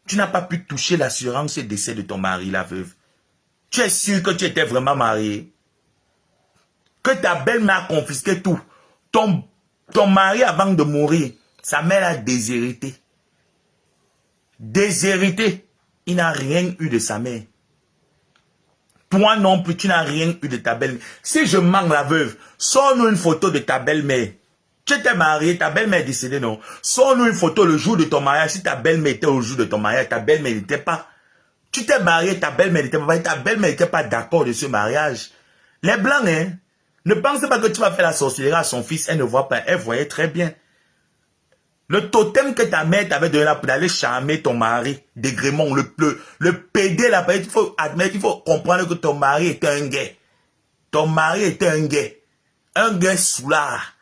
Tu n'as pas pu toucher l'assurance décès de ton mari, la veuve. Tu es sûr que tu étais vraiment marié? Que ta belle-mère a confisqué tout. Ton mari, avant de mourir, sa mère a déshérité. Déshérité. Il n'a rien eu de sa mère. Toi non plus, tu n'as rien eu de ta belle-mère. Si je manque la veuve, sors-nous une photo de ta belle-mère. Tu étais marié, ta belle-mère est décédée, non? Sors-nous une photo le jour de ton mariage. Si ta belle-mère était au jour de ton mariage, ta belle-mère n'était pas. Tu t'es marié, ta belle-mère n'était pas. Ta belle-mère n'était pas d'accord de ce mariage. Les blancs, hein? Ne pensez pas que tu vas faire la sorcellerie à son fils. Elle ne voit pas. Elle voyait très bien. Le totem que ta mère t'avait donné là pour aller charmer ton mari, des Grémont, le PD là, il faut admettre, il faut comprendre que ton mari était un gay. Ton mari était un gay. Un gay soulard.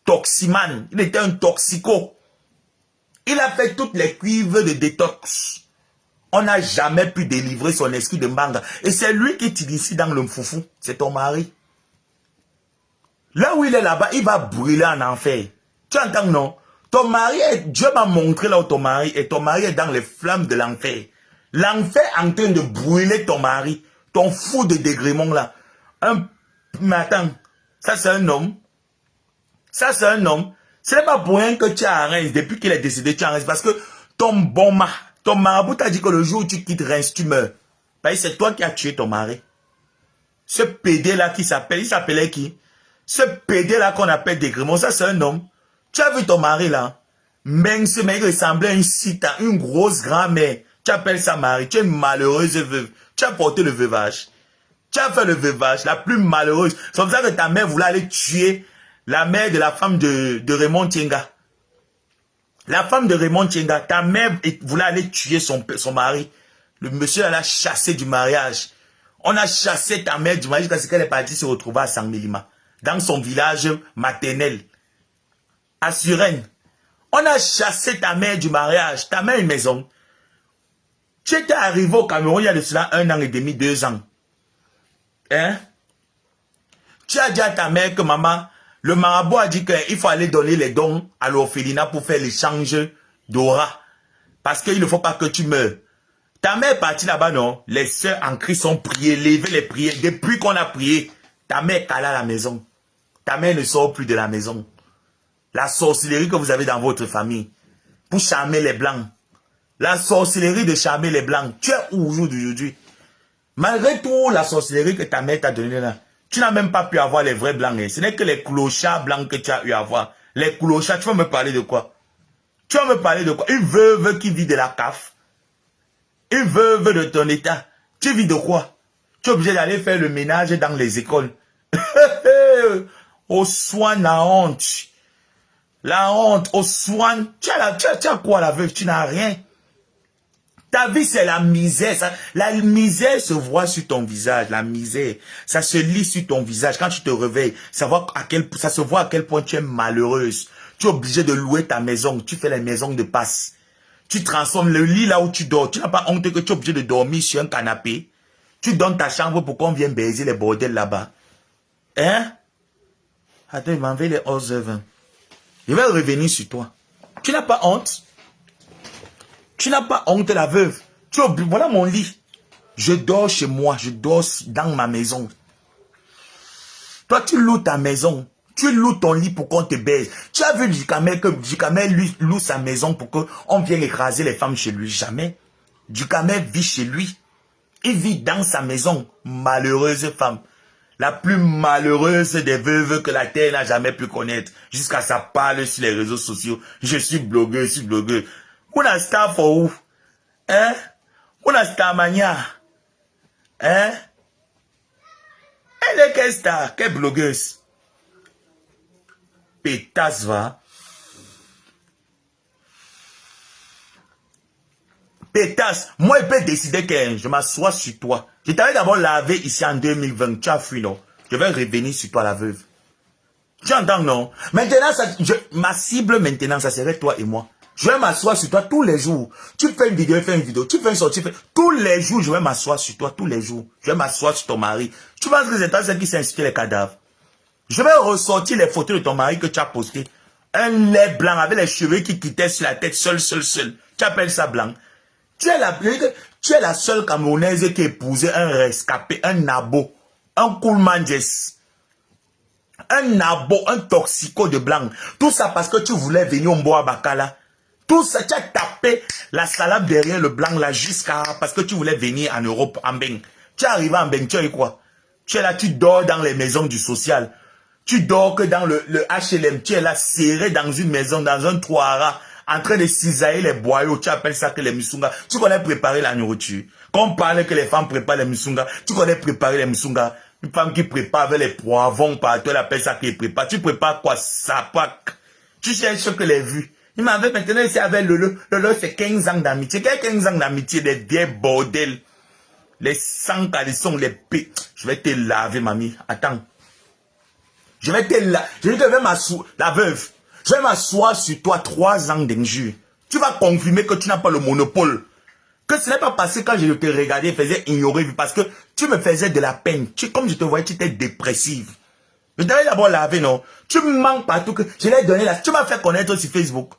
Toximane. Il était un toxico. Il a fait toutes les cuivres de détox. On n'a jamais pu délivrer son esprit de manga. Et c'est lui qui t'initie dans le foufou. C'est ton mari. Là où il est là-bas, il va brûler en enfer. Tu entends, non? Ton mari Dieu m'a montré là où ton mari est. Ton mari est dans les flammes de l'enfer. L'enfer est en train de brûler ton mari. Ton fou de Grémont là. Mais attends, ça c'est un homme. Ça c'est un homme. Ce n'est pas pour rien que tu as Reims. Depuis qu'il est décédé, tu as Reims. Parce que ton marabout t'a dit que le jour où tu quittes Reims, tu meurs. C'est toi qui as tué ton mari. Ce PD là qui s'appelle, il s'appelait qui? Ce PD là qu'on appelle Grémont, ça c'est un homme. Tu as vu ton mari là? Même ce mec ressemblait à une cita, une grosse grand-mère. Tu appelles ça mari. Tu es une malheureuse veuve. Tu as porté le veuvage. Tu as fait le veuvage, la plus malheureuse. C'est comme ça que ta mère voulait aller tuer la mère de la femme de Raymond Tienga. La femme de Raymond Tienga, ta mère voulait aller tuer son mari. Le monsieur l'a chassé du mariage. On a chassé ta mère du mariage parce qu'elle est partie se retrouver à Sangmélima, dans son village maternel. À Suresnes. On a chassé ta mère du mariage. Ta mère une maison. Tu étais arrivé au Cameroun il y a de cela 1 an et demi, 2 ans. Hein? Tu as dit à ta mère que maman, le marabout a dit qu'il faut aller donner les dons à l'orphelinat pour faire l'échange d'aura. Parce qu'il ne faut pas que tu meurs. Ta mère est partie là-bas, non? Les sœurs en Christ ont prié, levé les prières. Depuis qu'on a prié, ta mère est calée à la maison. Ta mère ne sort plus de la maison. La sorcellerie que vous avez dans votre famille pour charmer les blancs. La sorcellerie de charmer les blancs. Tu es où aujourd'hui? Malgré tout, la sorcellerie que ta mère t'a donnée là, tu n'as même pas pu avoir les vrais blancs. Hein. Ce n'est que les clochards blancs que tu as eu à avoir. Les clochards, tu vas me parler de quoi? Tu vas me parler de quoi? Une veuve qui vit de la CAF. Une veuve de ton état. Tu vis de quoi? Tu es obligé d'aller faire le ménage dans les écoles. Au soin, la honte. La honte, au soin. Tu as quoi la veuve? Tu n'as rien. Ta vie, c'est la misère. La misère se voit sur ton visage. La misère, ça se lit sur ton visage. Quand tu te réveilles, ça se voit à quel point tu es malheureuse. Tu es obligé de louer ta maison. Tu fais les maisons de passe. Tu transformes le lit là où tu dors. Tu n'as pas honte que tu es obligé de dormir sur un canapé. Tu donnes ta chambre pour qu'on vienne baiser les bordels là-bas. Hein? Attends, il m'a envoyé les 11h20. Je vais revenir sur toi. Tu n'as pas honte? Tu n'as pas honte, la veuve? Voilà mon lit. Je dors chez moi, je dors dans ma maison. Toi, tu loues ta maison. Tu loues ton lit pour qu'on te baise. Tu as vu Djikamel que Djikamel lui loue sa maison pour qu'on vienne écraser les femmes chez lui? Jamais. Djikamel vit chez lui. Il vit dans sa maison. Malheureuse femme. La plus malheureuse des veuves que la terre n'a jamais pu connaître. Jusqu'à ça parle sur les réseaux sociaux. Je suis blogueur, je suis blogueur. Una star for où? Hein? Una star mania. Hein? Elle est quelle star? Quelle blogueuse? Pétasse va. Pétasse, moi je peux décider que je m'assois sur toi. Je t'avais d'abord lavé ici en 2020. Tu as fui, non? Je vais revenir sur toi, la veuve. Tu entends, non? Maintenant, ma cible maintenant, ça serait toi et moi. Je vais m'asseoir sur toi tous les jours. Tu fais une vidéo, fais une vidéo. Tu fais une sortie, tous les jours, je vais m'asseoir sur toi, tous les jours. Je vais m'asseoir sur ton mari. Tu penses que c'est toi qui s'est insulté les cadavres? Je vais ressortir les photos de ton mari que tu as posté. Un lait blanc avec les cheveux qui quittaient sur la tête, seul. Tu appelles ça blanc. Tu es la seule Camerounaise qui épousait un rescapé, un nabo, un coolmanjes, un nabo, un toxico de blanc. Tout ça parce que tu voulais venir au Mboa Bakala. Tout ça, tu as tapé la salade derrière le blanc là jusqu'à... Parce que tu voulais venir en Europe, en Beng. Tu es arrivé en Beng, tu es quoi? Tu es là, tu dors dans les maisons du social. Tu dors que dans le HLM. Tu es là serré dans une maison, dans un toit en train de cisailler les boyaux. Tu appelles ça que les musunga. Tu connais préparer la nourriture. Quand on parle que les femmes préparent les musunga, tu connais préparer les musunga. Une femme qui prépare avec les poivrons partout, elle appelle ça qu'elle prépare. Tu prépares quoi? Sapak. Tu cherches que les vues. Il m'avait maintenant ici avec Lolo. Lolo, c'est 15 ans d'amitié. Quel 15 ans d'amitié? Des vieilles bordels. Les sangs calissons, les p. Je vais te laver, mamie. Attends. Je vais m'asseoir, la veuve. Je vais m'asseoir sur toi 3 ans d'injure. Tu vas confirmer que tu n'as pas le monopole. Que ce n'est pas parce que quand je te regardais, je faisais ignorer, parce que tu me faisais de la peine. Comme je te voyais, tu étais dépressive. Je t'avais d'abord lavé, non? Tu me manques partout que je l'ai donné là. Tu m'as fait connaître sur Facebook.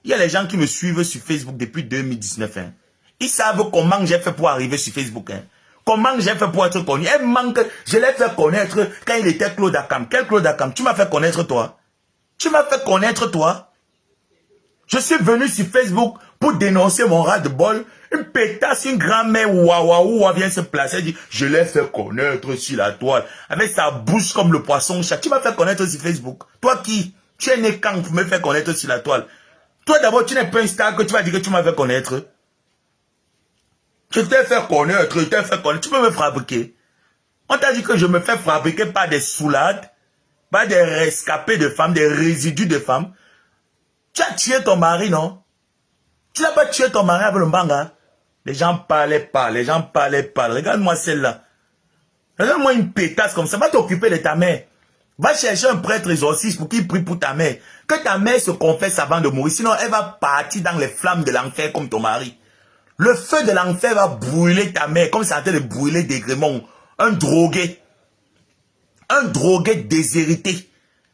Il y a les gens qui me suivent sur Facebook depuis 2019. Hein. Ils savent comment j'ai fait pour arriver sur Facebook. Hein. Comment j'ai fait pour être connu. Elle manque, je l'ai fait connaître quand il était Claude Akam. Quel Claude Akam? Tu m'as fait connaître toi. Tu m'as fait connaître toi. Je suis venu sur Facebook pour dénoncer mon ras de bol. Une pétasse, une grand-mère ouaouaoua vient se placer et dit, je l'ai fait connaître sur la toile. Avec sa bouche comme le poisson chat. Tu m'as fait connaître sur Facebook. Toi qui? Tu es né quand pour me faire connaître sur la toile. Toi d'abord, tu n'es pas un star que tu vas dire que tu m'as fait connaître. Je t'ai fait connaître, je t'ai fait connaître. Tu peux me fabriquer. On t'a dit que je me fais fabriquer par des soulades, par des rescapés de femmes, des résidus de femmes. Tu as tué ton mari, non? Tu n'as pas tué ton mari avec le mbanga. Les gens parlaient pas, les gens parlaient pas. Regarde-moi celle-là. Regarde-moi une pétasse comme ça. Va t'occuper de ta mère. Va chercher un prêtre exorciste pour qu'il prie pour ta mère. Que ta mère se confesse avant de mourir. Sinon, elle va partir dans les flammes de l'enfer comme ton mari. Le feu de l'enfer va brûler ta mère comme ça a été de brûler des Grémons. Un drogué. Un drogué déshérité.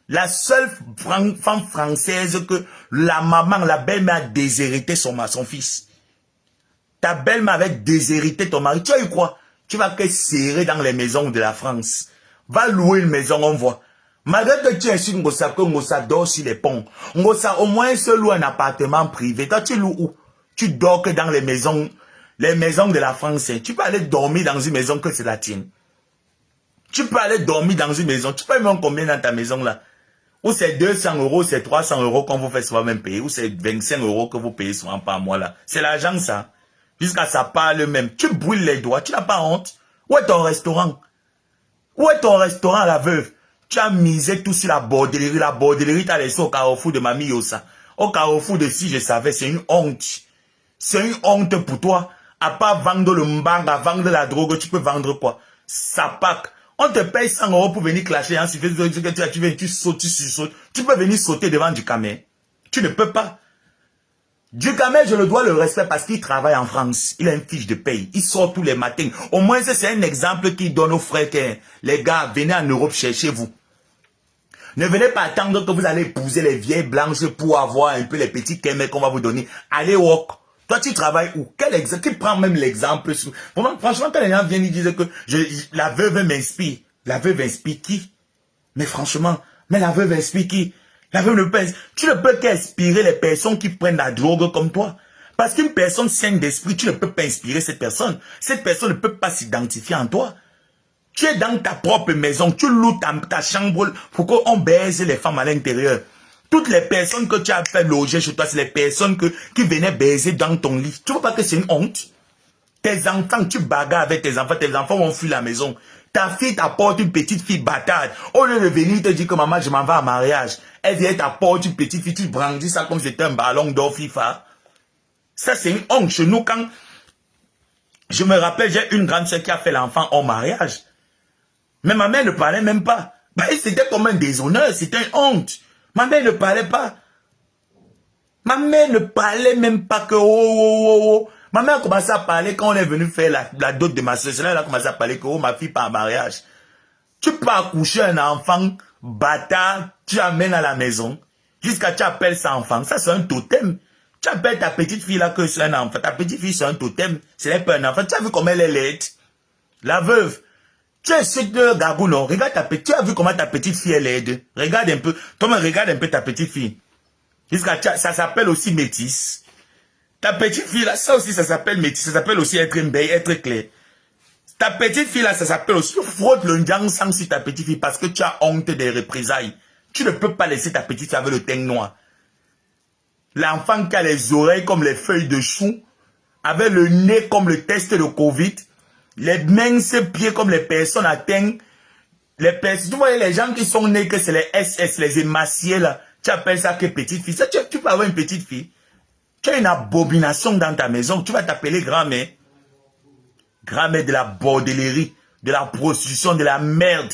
La seule femme française que la maman, la belle-mère a déshérité son fils. Ta belle-mère avait déshérité ton mari. Tu as eu quoi? Tu vas que serrer dans les maisons de la France. Va louer une maison, on voit. Malgré que tu insultes Ngossa, que Ngossa dort sur les ponts. Ngossa au moins se loue un appartement privé. Toi, tu loues où? Tu dors que dans les maisons de la France. Tu peux aller dormir dans une maison que c'est la tienne. Tu peux aller dormir dans une maison. Tu peux même combien dans ta maison là? Ou c'est 200 €, c'est 300 € qu'on vous fait souvent même payer. Ou c'est 25 € que vous payez souvent par mois là. C'est l'argent ça. Jusqu'à ça parle même. Tu brûles les doigts. Tu n'as pas honte. Où est ton restaurant? Où est ton restaurant, la veuve? Tu as misé tout sur la bordellerie. La bordellerie, tu as laissé au carrefour de Mamie Yossa. Au carrefour de Si Je Savais, c'est une honte. C'est une honte pour toi. À part vendre le mbanga, vendre la drogue, tu peux vendre quoi? Sapak. On te paye 100 € pour venir clasher. Hein, tu sautes, tu sautes. Tu peux venir sauter devant Djikamel. Tu ne peux pas. Djikamel, je le dois le respect parce qu'il travaille en France. Il a une fiche de paye. Il sort tous les matins. Au moins, c'est un exemple qu'il donne aux frères que les gars, venez en Europe chercher vous. Ne venez pas attendre que vous allez épouser les vieilles blanches pour avoir un peu les petits kémés qu'on va vous donner. Allez, walk. Toi, tu travailles où? Quel exemple? Qui prend même l'exemple? Franchement, quand les gens viennent, ils disent que la veuve m'inspire. La veuve inspire qui? Mais franchement, mais la veuve inspire qui? La veuve ne peut pas. Tu ne peux qu'inspirer les personnes qui prennent la drogue comme toi. Parce qu'une personne saine d'esprit, tu ne peux pas inspirer cette personne. Cette personne ne peut pas s'identifier en toi. Tu es dans ta propre maison, tu loues ta chambre pour qu'on baise les femmes à l'intérieur. Toutes les personnes que tu as fait loger chez toi, c'est les personnes qui venaient baiser dans ton lit. Tu ne vois pas que c'est une honte? Tes enfants, tu bagarres avec tes enfants vont fuir la maison. Ta fille t'apporte une petite fille bâtarde. Au lieu de venir te dire que maman, je m'en vais à mariage, elle vient t'apporter une petite fille, tu brandis ça comme si c'était un ballon d'or FIFA. Ça, c'est une honte chez nous quand... Je me rappelle, j'ai une grande sœur qui a fait l'enfant au mariage. Mais ma mère ne parlait même pas. Bah, c'était comme un déshonneur, c'était une honte. Ma mère ne parlait pas. Ma mère ne parlait même pas que oh. Ma mère a commencé à parler quand on est venu faire la dot de ma soeur. C'est là qu'elle a commencé à parler que oh, ma fille part en mariage. Tu peux accoucher un enfant bâtard, tu amènes à la maison, jusqu'à tu appelles ça enfant. Ça, c'est un totem. Tu appelles ta petite fille là que c'est un enfant. Ta petite fille, c'est un totem. Ce n'est pas un enfant. Tu as vu comment elle est laide? La veuve. Tu es sûr de Gagou, non? Regarde ta petite. Tu as vu comment ta petite fille est laide? Regarde un peu. Thomas, regarde un peu ta petite fille. Ça s'appelle aussi métisse. Ta petite fille là, ça aussi, ça s'appelle métisse. Ça s'appelle aussi être une belle, être clair. Ta petite fille là, ça s'appelle aussi frotte le njang sang sur ta petite fille parce que tu as honte des représailles. Tu ne peux pas laisser ta petite fille avec le teint noir. L'enfant qui a les oreilles comme les feuilles de chou, avec le nez comme le test de Covid, les minces pieds comme les personnes atteintes, tu vois les gens qui sont nés que c'est les SS, les émaciés là, tu appelles ça que petite fille. Ça, tu peux avoir une petite fille. Tu as une abomination dans ta maison, tu vas t'appeler grand-mère. Grand-mère de la bordellerie, de la prostitution, de la merde.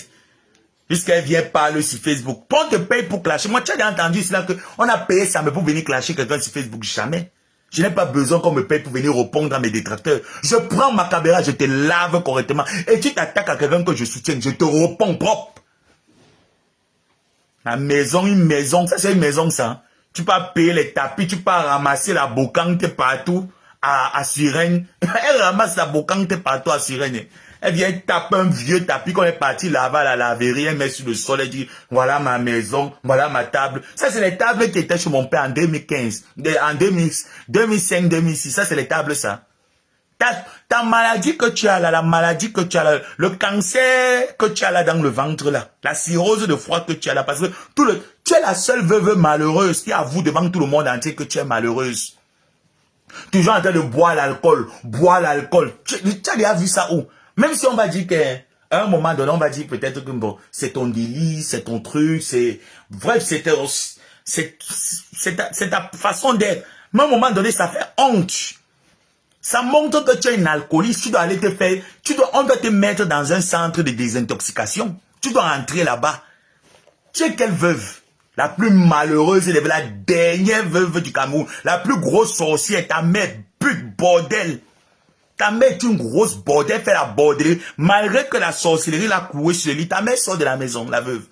Puisqu'elle vient parler sur Facebook. Toi, on te paye pour clasher. Moi, tu as entendu cela qu'on a payé ça mais pour venir clasher quelqu'un sur Facebook. Jamais. Je n'ai pas besoin qu'on me paye pour venir répondre à mes détracteurs. Je prends ma caméra, je te lave correctement. Et tu t'attaques à quelqu'un que je soutiens, je te réponds propre. La maison, une maison, ça c'est une maison ça. Hein. Tu peux payer les tapis, tu peux ramasser la bocante partout à Sirène. Elle ramasse la bocante partout à Sirène. Elle vient taper un vieux tapis qu'on est parti laver à la laverie, elle met sur le sol, elle dit, voilà ma maison, voilà ma table. Ça, c'est les tables qui étaient chez mon père en 2015, en 2005, 2006. Ça, c'est les tables, ça. Ta maladie que tu as là, la maladie que tu as là, le cancer que tu as là dans le ventre là, la cirrhose de foie que tu as là, parce que tu es la seule veuve malheureuse qui avoue devant tout le monde entier que tu es malheureuse. Toujours en train de boire l'alcool. Tu as déjà vu ça où? Même si on va dire qu'à un moment donné, on va dire peut-être que bon, c'est ton délit, c'est ton truc, c'est... Bref, c'est ta façon d'être. Mais à un moment donné, ça fait honte. Ça montre que tu es une alcooliste, tu dois aller te faire... On doit te mettre dans un centre de désintoxication. Tu dois entrer là-bas. Tu es quelle veuve? La plus malheureuse, la dernière veuve du Cameroun. La plus grosse sorcière, ta mère, pute, bordel. Ta mère est une grosse bordel, fait la bordellerie. Malgré que la sorcellerie l'a clouée sur le lit, ta mère sort de la maison, la veuve.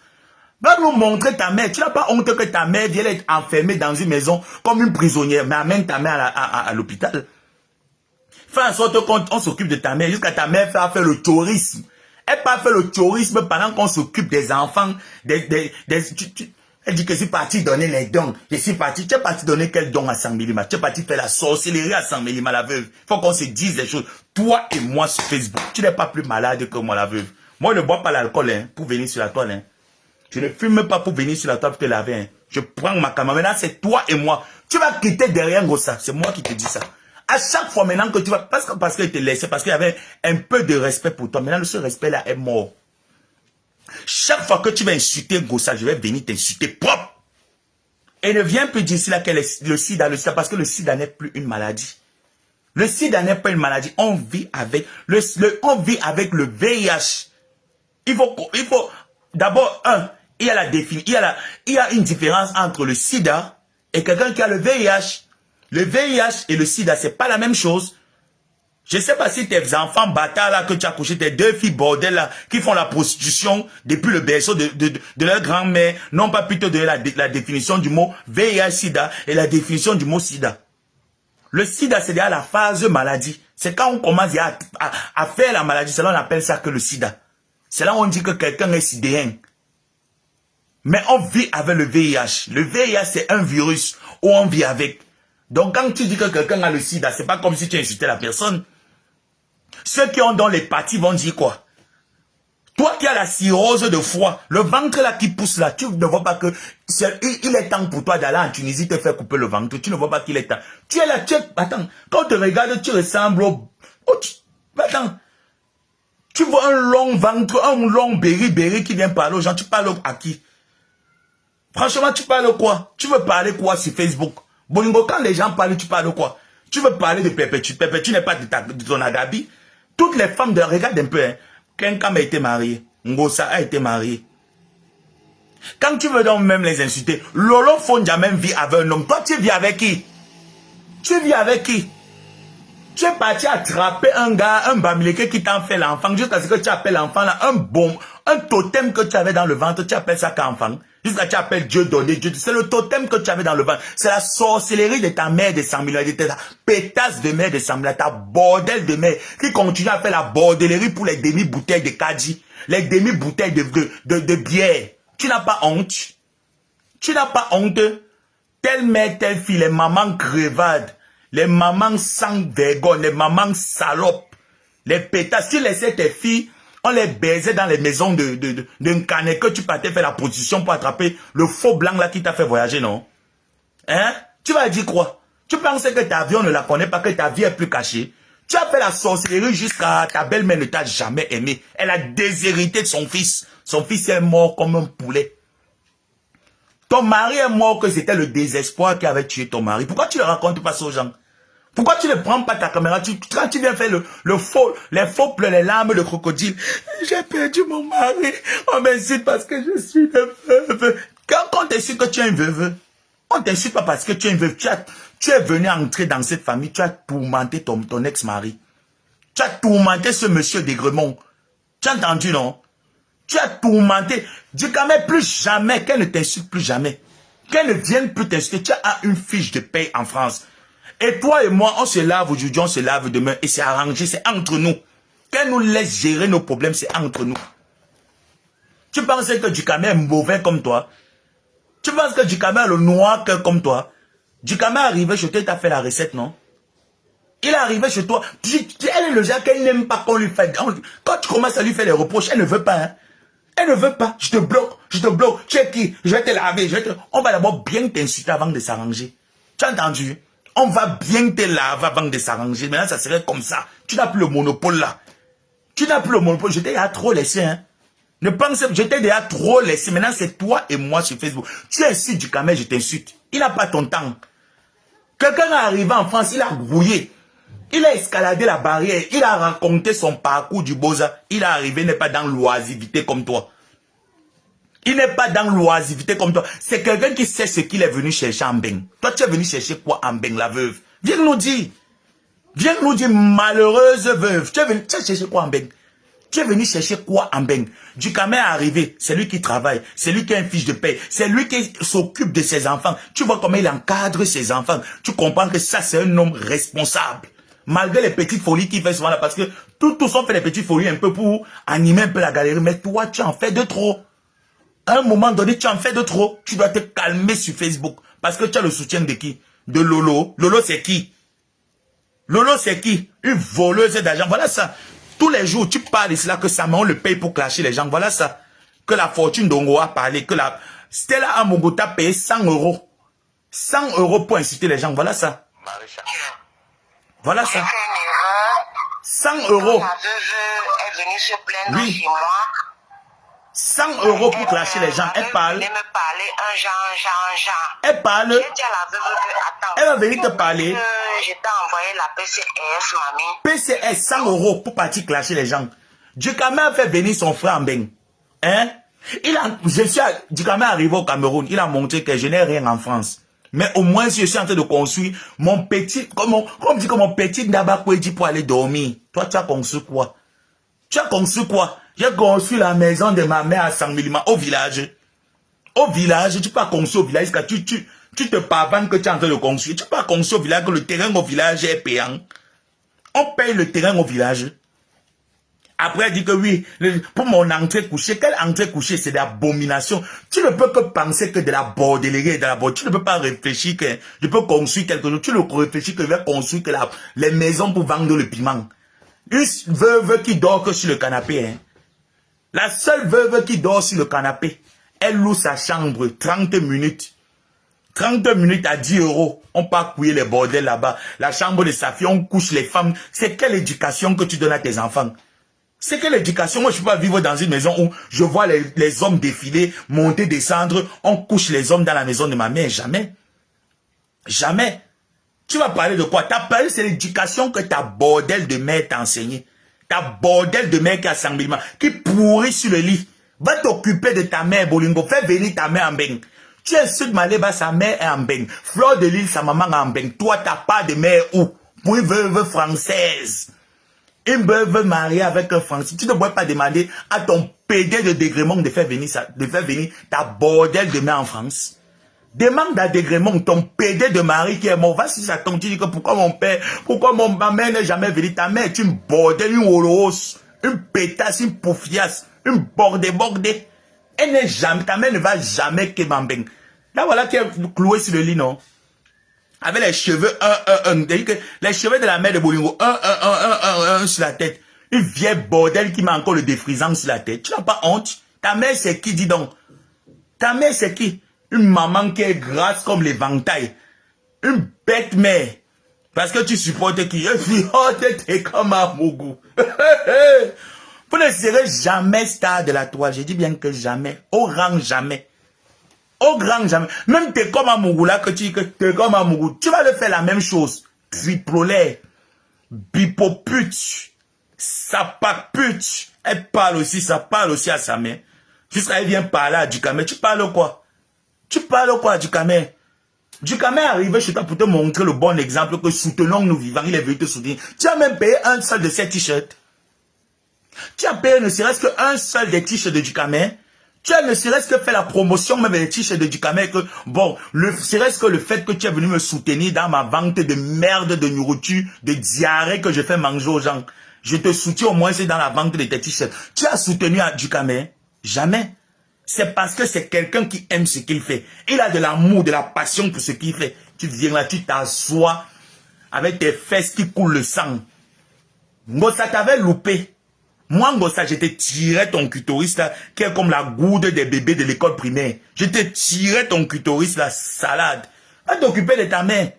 Va nous montrer ta mère. Tu n'as pas honte que ta mère vienne être enfermée dans une maison comme une prisonnière. Mais amène ta mère à l'hôpital. Fais en sorte qu'on s'occupe de ta mère jusqu'à ta mère faire le tourisme. Elle pas fait le tourisme pendant qu'on s'occupe des enfants. Elle dit que je suis parti donner les dons. Je suis parti. Tu es parti donner quel don à Sangmelima? Tu es parti faire la sorcellerie à Sangmelima, la veuve. Il faut qu'on se dise les choses. Toi et moi sur Facebook. Tu n'es pas plus malade que moi, la veuve. Moi, je ne bois pas l'alcool hein, pour venir sur la toile. Hein. Je ne fume pas pour venir sur la toile pour te laver. Hein. Je prends ma caméra. Maintenant, c'est toi et moi. Tu vas quitter derrière Gossa. C'est moi qui te dis ça. À chaque fois maintenant que tu vas... Parce qu'il te laissait, parce qu'il y avait un peu de respect pour toi. Maintenant, ce respect-là est mort. Chaque fois que tu vas insulter Gossa, je vais venir t'insulter propre. Et ne viens plus dire là que le sida, parce que le sida n'est plus une maladie. Le sida n'est pas une maladie. On vit avec on vit avec le VIH. Il faut d'abord, il y a la définition, il y a une différence entre le sida et quelqu'un qui a le VIH. Le VIH et le sida, c'est pas la même chose. Je ne sais pas si tes enfants bâtards là que tu as couché, tes 2 filles bordel là, qui font la prostitution depuis le berceau de leur grand-mère, n'ont pas pu te donner la définition du mot VIH-Sida et la définition du mot Sida. Le Sida, c'est déjà la phase maladie. C'est quand on commence à faire la maladie, c'est là on appelle ça que le Sida. C'est là où on dit que quelqu'un est sidéen. Mais on vit avec le VIH. Le VIH, c'est un virus où on vit avec. Donc quand tu dis que quelqu'un a le sida, c'est pas comme si tu insultais la personne. Ceux qui ont dans les parties vont dire quoi? Toi qui as la cirrhose de foie, le ventre là qui pousse là, tu ne vois pas que il est temps pour toi d'aller en Tunisie te faire couper le ventre. Tu ne vois pas qu'il est temps. Tu es là, attends, quand on te regarde, tu ressembles attends, tu vois un long ventre, un long béri qui vient parler aux gens, tu parles à qui? Franchement, tu parles quoi? Tu veux parler quoi sur Facebook? Bolingo, quand les gens parlent, tu parles quoi? Tu veux parler de Perpétue. Perpétue n'est pas de ton agabi. Toutes les femmes regarde un peu, hein. Kenkam a été marié. Ngosa a été marié. Quand tu veux donc même les insulter, Lolo Fondia même vit avec un homme. Toi, tu vis avec qui? Tu vis avec qui? Tu es parti attraper un gars, un bamileke qui t'en fait l'enfant, jusqu'à ce que tu appelles l'enfant là, un totem que tu avais dans le ventre, tu appelles ça qu'enfant. Jusqu'à ce que tu appelles Dieu donné, Dieu. C'est le totem que tu avais dans le ventre. C'est la sorcellerie de ta mère de 100 000 ans, de ta pétasse de mère de 100 000 ans, ta bordel de mère, qui continue à faire la bordellerie pour les demi-bouteilles de Kadi, les demi-bouteilles de bière. Tu n'as pas honte. Tu n'as pas honte. Telle mère, telle fille, les mamans crevades. Les mamans sans vergogne, les mamans salopes, les pétasses. Tu laissais tes filles, on les baisait dans les maisons d'un canet que tu partais faire la position pour attraper le faux blanc là qui t'a fait voyager, non? Hein? Tu vas dire quoi? Tu pensais que ta vie, on ne la connaît pas, que ta vie est plus cachée? Tu as fait la sorcellerie jusqu'à ta belle-mère ne t'a jamais aimé. Elle a déshérité de son fils. Son fils est mort comme un poulet. Ton mari est mort que c'était le désespoir qui avait tué ton mari. Pourquoi tu ne racontes pas ça aux gens? Pourquoi tu ne prends pas ta caméra? Quand tu viens faire les faux pleurs, les larmes de crocodile. J'ai perdu mon mari. On m'insulte parce que je suis une veuve. Quand on t'insulte que tu es une veuve, on t'insulte pas parce que tu es une veuve. Tu es venu entrer dans cette famille. Tu as tourmenté ton ex-mari. Tu as tourmenté ce monsieur d'Aigremont. Tu as entendu, non? Tu as tourmenté. Dis quand même plus jamais. Qu'elle ne t'insulte plus jamais. Qu'elle ne vienne plus t'insulter. Tu as une fiche de paye en France. Et toi et moi, on se lave aujourd'hui, on se lave demain. Et c'est arrangé, c'est entre nous. Qu'elle nous laisse gérer nos problèmes, c'est entre nous. Tu penses que Djikame est mauvais comme toi? Tu penses que Djikame a le noir cœur comme toi? Djikame est arrivé chez toi, il t'a fait la recette, non? Il est arrivé chez toi. Elle est le genre qu'elle n'aime pas qu'on lui fait. Quand tu commences à lui faire les reproches, elle ne veut pas. Hein? Elle ne veut pas. Je te bloque, je te bloque. Tu es qui? Je vais te laver. On va d'abord bien t'insulter avant de s'arranger. Tu as entendu? On va bien te laver avant de s'arranger. Maintenant, ça serait comme ça. Tu n'as plus le monopole là. Tu n'as plus le monopole. Je t'ai déjà trop laissé. Hein. Ne pense pas. Je t'ai déjà trop laissé. Maintenant, c'est toi et moi sur Facebook. Tu insultes Djikame, je t'insulte. Il n'a pas ton temps. Quelqu'un est arrivé en France, il a brouillé. Il a escaladé la barrière. Il a raconté son parcours du Boza. Il est arrivé, il n'est pas dans l'oisivité comme toi. Il n'est pas dans l'oisivité comme toi. C'est quelqu'un qui sait ce qu'il est venu chercher en Beng. Toi, tu es venu chercher quoi en Beng, la veuve? Viens nous dire. Viens nous dire, malheureuse veuve. Tu as cherché quoi en Beng? Tu es venu chercher quoi en Beng? Djikame est arrivé. C'est lui qui travaille. C'est lui qui a une fiche de paie. C'est lui qui s'occupe de ses enfants. Tu vois comment il encadre ses enfants. Tu comprends que ça, c'est un homme responsable. Malgré les petites folies qu'il fait souvent là. Parce que tous ont fait les petites folies un peu pour animer un peu la galerie. Mais toi, tu en fais de trop. À un moment donné, tu en fais de trop. Tu dois te calmer sur Facebook. Parce que tu as le soutien de qui? De Lolo. Lolo, c'est qui? Lolo, c'est qui? Une voleuse d'argent. Voilà ça. Tous les jours, tu parles ici là que Saméon le paye pour clasher les gens. Voilà ça. Que la fortune d'Ongo a parlé. Que la Stella Amogo t'a payé 100 euros. 100 euros pour inciter les gens. Voilà ça. Voilà ça. 100 euros. Ma veuve est venue se plaindre Oui. chez moi. 100 euros pour clasher les gens. Elle parle. Elle me parler un genre. Elle parle. J'ai dit à la veuve que, attends. Elle va venir te parler. Je t'ai envoyé la PCS, mamie. PCS 100 euros pour partir clasher les gens. Djikame a fait venir son frère en Beng. Hein? Djikame est arrivé au Cameroun. Il a montré que je n'ai rien en France. Mais au moins, si je suis en train de construire mon petit, comme dit que mon petit Ndabakweji pour aller dormir. Toi, tu as construit quoi? Tu as construit quoi? J'ai construit la maison de ma mère à Sangmilima, au village. Au village, tu peux pas construire au village, car tu te pavanes que tu es en train de construire. Tu peux pas construire au village, que le terrain au village est payant. On paye le terrain au village. Après, elle dit que oui, pour mon entrée couchée, quelle entrée couchée? C'est de l'abomination. Tu ne peux que penser que de la bordellerie, de la bordellerie. Tu ne peux pas réfléchir que je peux construire quelque chose. Tu ne réfléchis que je vais construire que les maisons pour vendre le piment. Une veuve qui dort que sur le canapé. Hein. La seule veuve qui dort sur le canapé, elle loue sa chambre 30 minutes. 30 minutes à 10 €. On part couiller les bordels là-bas. La chambre de sa fille, on couche les femmes. C'est quelle éducation que tu donnes à tes enfants? C'est quelle éducation? Moi, je ne peux pas vivre dans une maison où je vois les hommes défiler, monter, descendre. On couche les hommes dans la maison de ma mère. Jamais. Jamais. Tu vas parler de quoi? Tu as parlé, c'est l'éducation que ta bordel de mère t'a enseigné. Ta bordel de mère qui a Sangmilima, qui pourrit sur le lit. Va t'occuper de ta mère, Bolingo. Fais venir ta mère en beng. Tu es Sud Maleba, sa mère est en beng. Fleur de l'île, sa maman est en beng. Toi, t'as pas de mère où? Pour une veuve française. Une veuve mariée avec un Français. Tu ne pourrais pas demander à ton PD de dégrèmement de faire venir ta bordel de mère en France. Demande à dégrèmement ton PD de mari qui est mort. Va si ça tombe, tu dis que pourquoi mon père, ma mère n'est jamais venue. Ta mère est une bordel, une holoros, une pétasse, une poufiasse, une bordée. Elle n'est jamais, ta mère ne va jamais Kemambeng. Là voilà qui est cloué sur le lit, non? Avec les cheveux, les cheveux de la mère de Bolingo, un sur la tête. Une vieille bordel qui m'a encore le défrisant sur la tête. Tu n'as pas honte? Ta mère c'est qui, dis donc? Ta mère c'est qui? Une maman qui est grasse comme l'éventail. Une bête mère. Parce que tu supportes qui? Oh, t'es comme un mougou. Vous ne serez jamais star de la toile. Je dis bien que jamais. Au rang jamais. Au grand jamais. Même t'es comme un mougou là, que t'es comme un mougou. Tu vas le faire la même chose. Triplolaire. Bipopute. Sapapute. Elle parle aussi, ça parle aussi à sa mère. Jusqu'à elle vient parler à Djikame. Tu parles quoi? Tu parles quoi, Djikame? Djikame est arrivé chez toi pour te montrer le bon exemple que soutenons nous vivants. Il est venu te soutenir. Tu as même payé un seul de ces t-shirts. Tu as payé ne serait-ce qu'un seul des t-shirts de Djikame. Tu as ne serait-ce que fait la promotion même des t-shirts de Djikame. Que, bon, serait-ce que le fait que tu es venu me soutenir dans ma vente de merde, de nourriture, de diarrhée que je fais manger aux gens. Je te soutiens au moins c'est dans la vente de tes t-shirts. Tu as soutenu à Djikame? Jamais. C'est parce que c'est quelqu'un qui aime ce qu'il fait. Il a de l'amour, de la passion pour ce qu'il fait. Tu viens là, tu t'assois avec tes fesses qui coulent le sang. Ngossa t'avait loupé. Moi, Ngossa, je te tirais ton clitoris là, qui est comme la goude des bébés de l'école primaire. Je te tirais ton clitoris la salade. Va t'occuper de ta mère.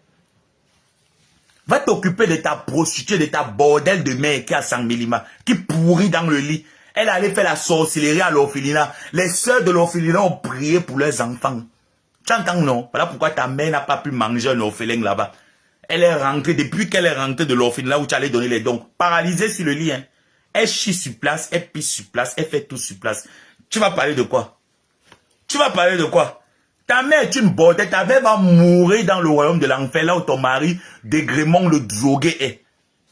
Va t'occuper de ta prostituée, de ta bordel de mère qui a Sangmilima, qui pourrit dans le lit. Elle allait faire la sorcellerie à l'orphelinat. Les sœurs de l'orphelinat ont prié pour leurs enfants. Tu entends, non? Voilà pourquoi ta mère n'a pas pu manger un orphelin là-bas. Elle est rentrée, depuis qu'elle est rentrée de l'orphelinat où tu allais donner les dons, paralysée sur le lit. Hein. Elle chie sur place, elle pisse sur place, elle fait tout sur place. Tu vas parler de quoi? Tu vas parler de quoi? Ta mère est une bordelle, ta mère va mourir dans le royaume de l'enfer, là où ton mari, Dégrémont, le drogué est.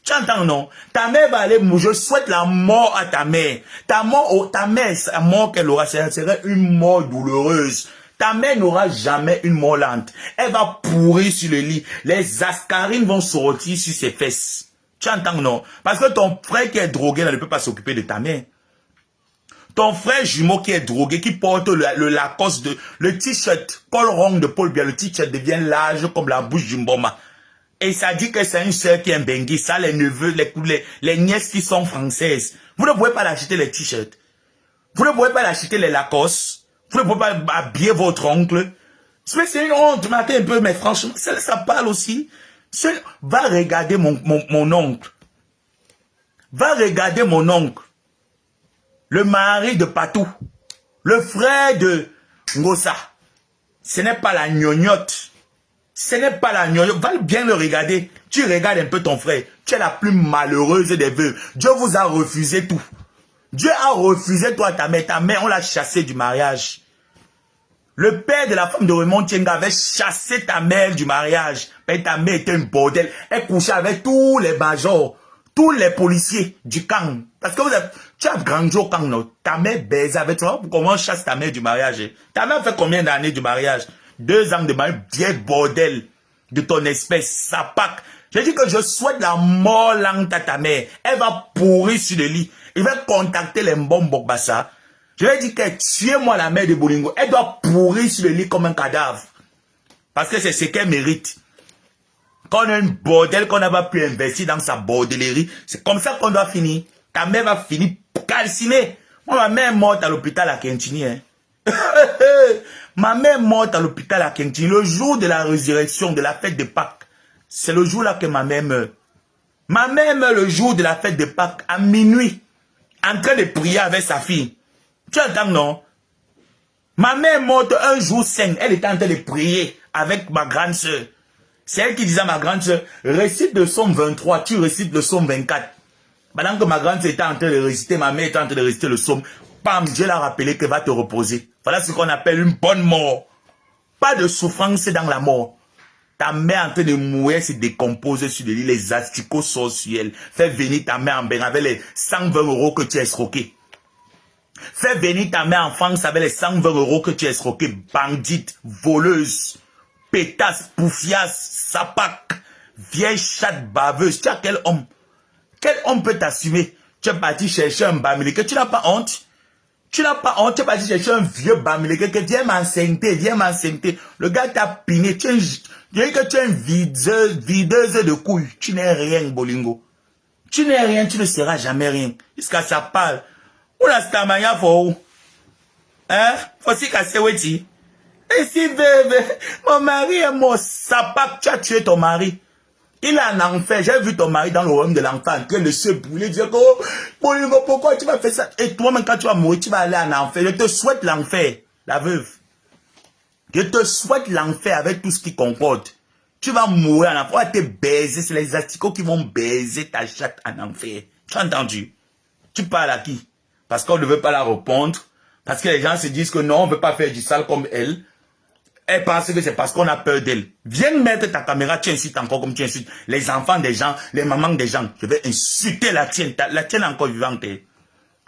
Tu entends, non? Ta mère va aller mourir. Je souhaite la mort à ta mère. Ta mère, sa mort qu'elle aura, serait une mort douloureuse. Ta mère n'aura jamais une mort lente. Elle va pourrir sur le lit. Les ascarines vont sortir sur ses fesses. Tu entends, non? Parce que ton frère qui est drogué, là, ne peut pas s'occuper de ta mère. Ton frère jumeau qui est drogué, qui porte le Lacoste, le t-shirt col rond de Paul Biya, le t-shirt devient large comme la bouche d'une bomba. Et ça dit que c'est une soeur qui est un bengue. Ça, les neveux, les nièces qui sont françaises. Vous ne pouvez pas l'acheter les t-shirts. Vous ne pouvez pas l'acheter les Lacoste. Vous ne pouvez pas habiller votre oncle. C'est une honte, un peu, mais franchement, ça parle aussi. Va regarder mon oncle. Va regarder mon oncle. Le mari de Patou. Le frère de Ngossa. Ce n'est pas la gnognotte. Ce n'est pas la gnognotte. Va bien le regarder. Tu regardes un peu ton frère. Tu es la plus malheureuse des veuves. Dieu vous a refusé tout. Dieu a refusé toi, ta mère. Ta mère, on l'a chassé du mariage. Le père de la femme de Raymond Tienga avait chassé ta mère du mariage. Mais ta mère était un bordel. Elle couchait avec tous les majors, tous les policiers du camp. Parce que tu as grandi au camp, non? Ta mère baisait avec toi. Comment on chasse ta mère du mariage? Ta mère fait combien d'années du mariage? 2 ans de mariage, vieille bordel de ton espèce, sapac. Je dis que je souhaite la mort lente à ta mère. Elle va pourrir sur le lit. Il va contacter les Mbombokbassa. Je vais dire que tuez-moi la mère de Bolingo. Elle doit pourrir sur le lit comme un cadavre. Parce que c'est ce qu'elle mérite. Quand on a une bordel qu'on n'a pas pu investir dans sa bordellerie, c'est comme ça qu'on doit finir. Ta mère va finir calcinée. Moi, ma mère est morte à l'hôpital à Kentini. Hein. Ma mère est morte à l'hôpital à Kentini. Le jour de la résurrection, de la fête de Pâques. C'est le jour là que ma mère meurt. Ma mère meurt le jour de la fête de Pâques, à minuit, en train de prier avec sa fille. Tu entends, non? Ma mère est morte un jour saint. Elle était en train de prier avec ma grande soeur. C'est elle qui disait à ma grande soeur, récite le psaume 23, tu récites le psaume 24. Pendant que ma grande soeur était en train de réciter, ma mère était en train de réciter le psaume. Pam, Dieu l'a rappelé que va te reposer. Voilà ce qu'on appelle une bonne mort. Pas de souffrance dans la mort. Ta mère en train de mourir se décompose sur le lit, les asticots sorciels. Fais venir ta mère en bain avec les 120 € que tu as escroqués. Fais venir ta mère en France avec les 120 € que tu as escroqués. Bandite, voleuse, pétasse, poufiasse, sapac, vieille chatte baveuse. Tu as quel homme? Quel homme peut t'assumer? Tu es parti chercher un bamileke, tu n'as pas honte? Tu n'as pas honte, tu es parti chercher un vieux bamileke que viens m'enceinte, viens m'enceinte. Le gars t'a piné, tu es une videuse de couilles. Tu n'es rien, Bolingo. Tu n'es rien, tu ne seras jamais rien. Jusqu'à ça parle. Où la stamaya faut? Hein? Faut si casser weti. Et si mon mari est mort, sapac, tu as tué ton mari. Il est en enfer. J'ai vu ton mari dans le royaume de l'enfant en train de se brûler. Dire que, oh, Bolingo, pourquoi tu vas faire ça? Et toi-même, quand tu vas mourir, tu vas aller en enfer. Je te souhaite l'enfer, la veuve. Je te souhaite l'enfer avec tout ce qui concorde. Tu vas mourir en enfer. On va te baiser. C'est les asticots qui vont baiser ta chatte en enfer. Tu as entendu? Tu parles à qui? Parce qu'on ne veut pas la répondre. Parce que les gens se disent que non, on ne veut pas faire du sale comme elle. Elle pense que c'est parce qu'on a peur d'elle. Viens mettre ta caméra, tu insultes encore comme tu insultes les enfants des gens, les mamans des gens. Je vais insulter la tienne. La tienne est encore vivante.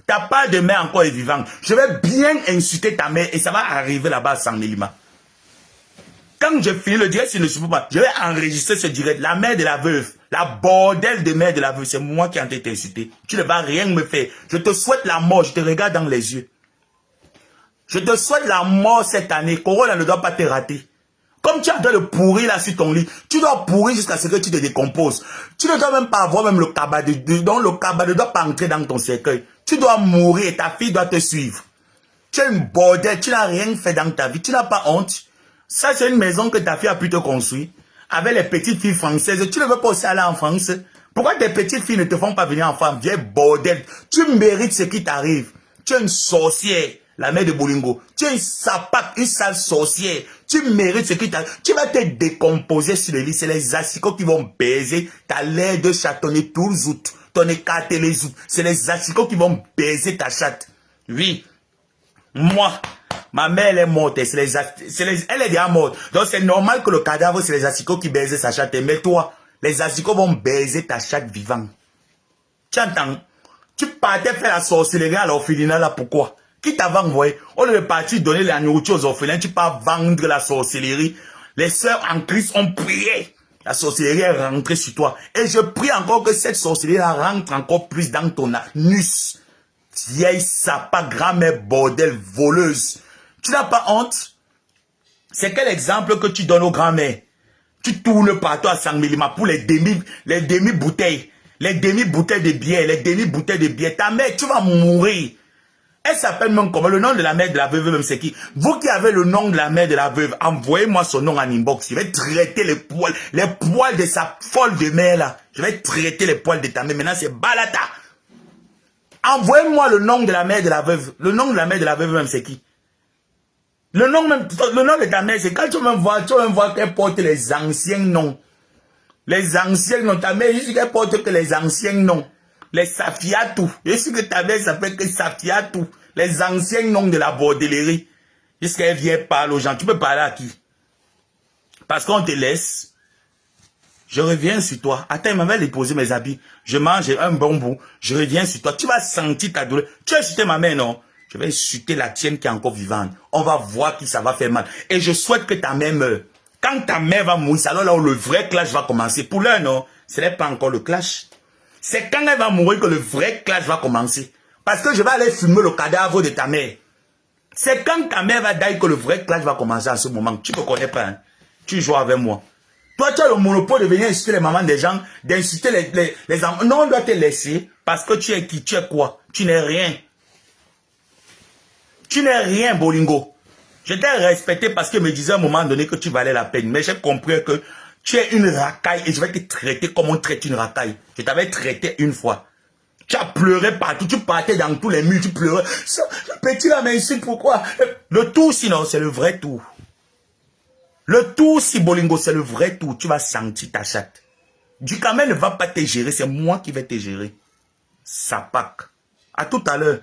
Ta part de mère encore est vivante. Je vais bien insulter ta mère et ça va arriver là-bas à Sangelima. Quand je finis le direct, je vais enregistrer ce direct. La mère de la veuve, la bordel de mère de la veuve, c'est moi qui ai été insulté. Tu ne vas rien me faire. Je te souhaite la mort, je te regarde dans les yeux. Je te souhaite la mort cette année. Corona ne doit pas te rater. Comme tu es en train de pourrir là sur ton lit, tu dois pourrir jusqu'à ce que tu te décomposes. Tu ne dois même pas avoir même le cabas donc le cabas ne doit pas entrer dans ton cercueil. Tu dois mourir et ta fille doit te suivre. Tu es une bordel, tu n'as rien fait dans ta vie, tu n'as pas honte. Ça c'est une maison que ta fille a pu te construire. Avec les petites filles françaises, tu ne veux pas aussi aller en France. Pourquoi tes petites filles ne te font pas venir en France? Vieille bordel, tu mérites ce qui t'arrive. Tu es une sorcière. La mère de Bolingo, tu es une sapac, une sale sorcière. Tu mérites ce qui t'a... Tu vas te décomposer sur le lit. C'est les asticots qui vont baiser ta lait de chatonner tout le zout. Ton écarté les zout. C'est les asticots qui vont baiser ta chatte. Oui. Moi, ma mère elle est morte. Elle est déjà morte. Donc c'est normal que le cadavre, c'est les asticots qui baisent sa chatte. Mais toi, les asticots vont baiser ta chatte vivante. Tu entends? Tu partais faire la sorcellerie à l'orphelinat là, pourquoi? Qui t'avait envoyé? On est parti donner la nourriture aux orphelins. Tu pars vendre la sorcellerie. Les sœurs en Christ ont prié. La sorcellerie est rentrée sur toi. Et je prie encore que cette sorcellerie rentre encore plus dans ton anus. Vieille sapa, grand-mère bordel, voleuse. Tu n'as pas honte? C'est quel exemple que tu donnes aux grand-mères? Tu tournes partout à Sangelima pour les demi-bouteilles. Les demi-bouteilles de bière. Les demi-bouteilles de bière. Ta mère, tu vas mourir. Elle s'appelle même comment? Le nom de la mère de la veuve, même c'est qui? Vous qui avez le nom de la mère de la veuve, envoyez-moi son nom en inbox. Je vais traiter les poils de sa folle de mère là. Je vais traiter les poils de ta mère. Maintenant, c'est Balata. Envoyez-moi le nom de la mère de la veuve. Le nom de la mère de la veuve, même c'est qui? Le nom de ta mère, c'est quand tu vas me voir qu'elle porte les anciens noms. Les anciens noms. Ta mère, juste qu'elle porte que les anciens noms. Les Safiatou. Je sais que ta mère s'appelle que Safiatou. Les anciens noms de la bordellerie. Jusqu'à qu'elle vienne parler aux gens. Tu peux parler à qui? Parce qu'on te laisse. Je reviens sur toi. Attends, il m'avait déposé mes habits. Je mange un bon bout. Je reviens sur toi. Tu vas sentir ta douleur. Tu as insulté ma mère, non? Je vais insulter la tienne qui est encore vivante. On va voir qui ça va faire mal. Et je souhaite que ta mère meure. Quand ta mère va mourir, c'est alors là où le vrai clash va commencer. Pour l'heure, non? Ce n'est pas encore le clash. C'est quand elle va mourir que le vrai clash va commencer. Parce que je vais aller fumer le cadavre de ta mère. C'est quand ta mère va dire que le vrai clash va commencer à ce moment. Tu ne me connais pas, hein? Tu joues avec moi. Toi, tu as le monopole de venir insulter les mamans des gens, d'insulter les enfants. Non, on doit te laisser parce que tu es qui? Tu es quoi? Tu n'es rien. Tu n'es rien, Bolingo. Je t'ai respecté parce que me disais à un moment donné que tu valais la peine. Mais j'ai compris que tu es une racaille et je vais te traiter comme on traite une racaille. Je t'avais traité une fois. Tu as pleuré partout, tu partais dans tous les murs, tu pleurais. Ça, le petit là m'insulte, pourquoi? Le tout, sinon, c'est le vrai tout. Le tout, si Bolingo, c'est le vrai tout. Tu vas sentir ta chatte. Ducamel ne va pas te gérer, c'est moi qui vais te gérer. Sapak. À tout à l'heure.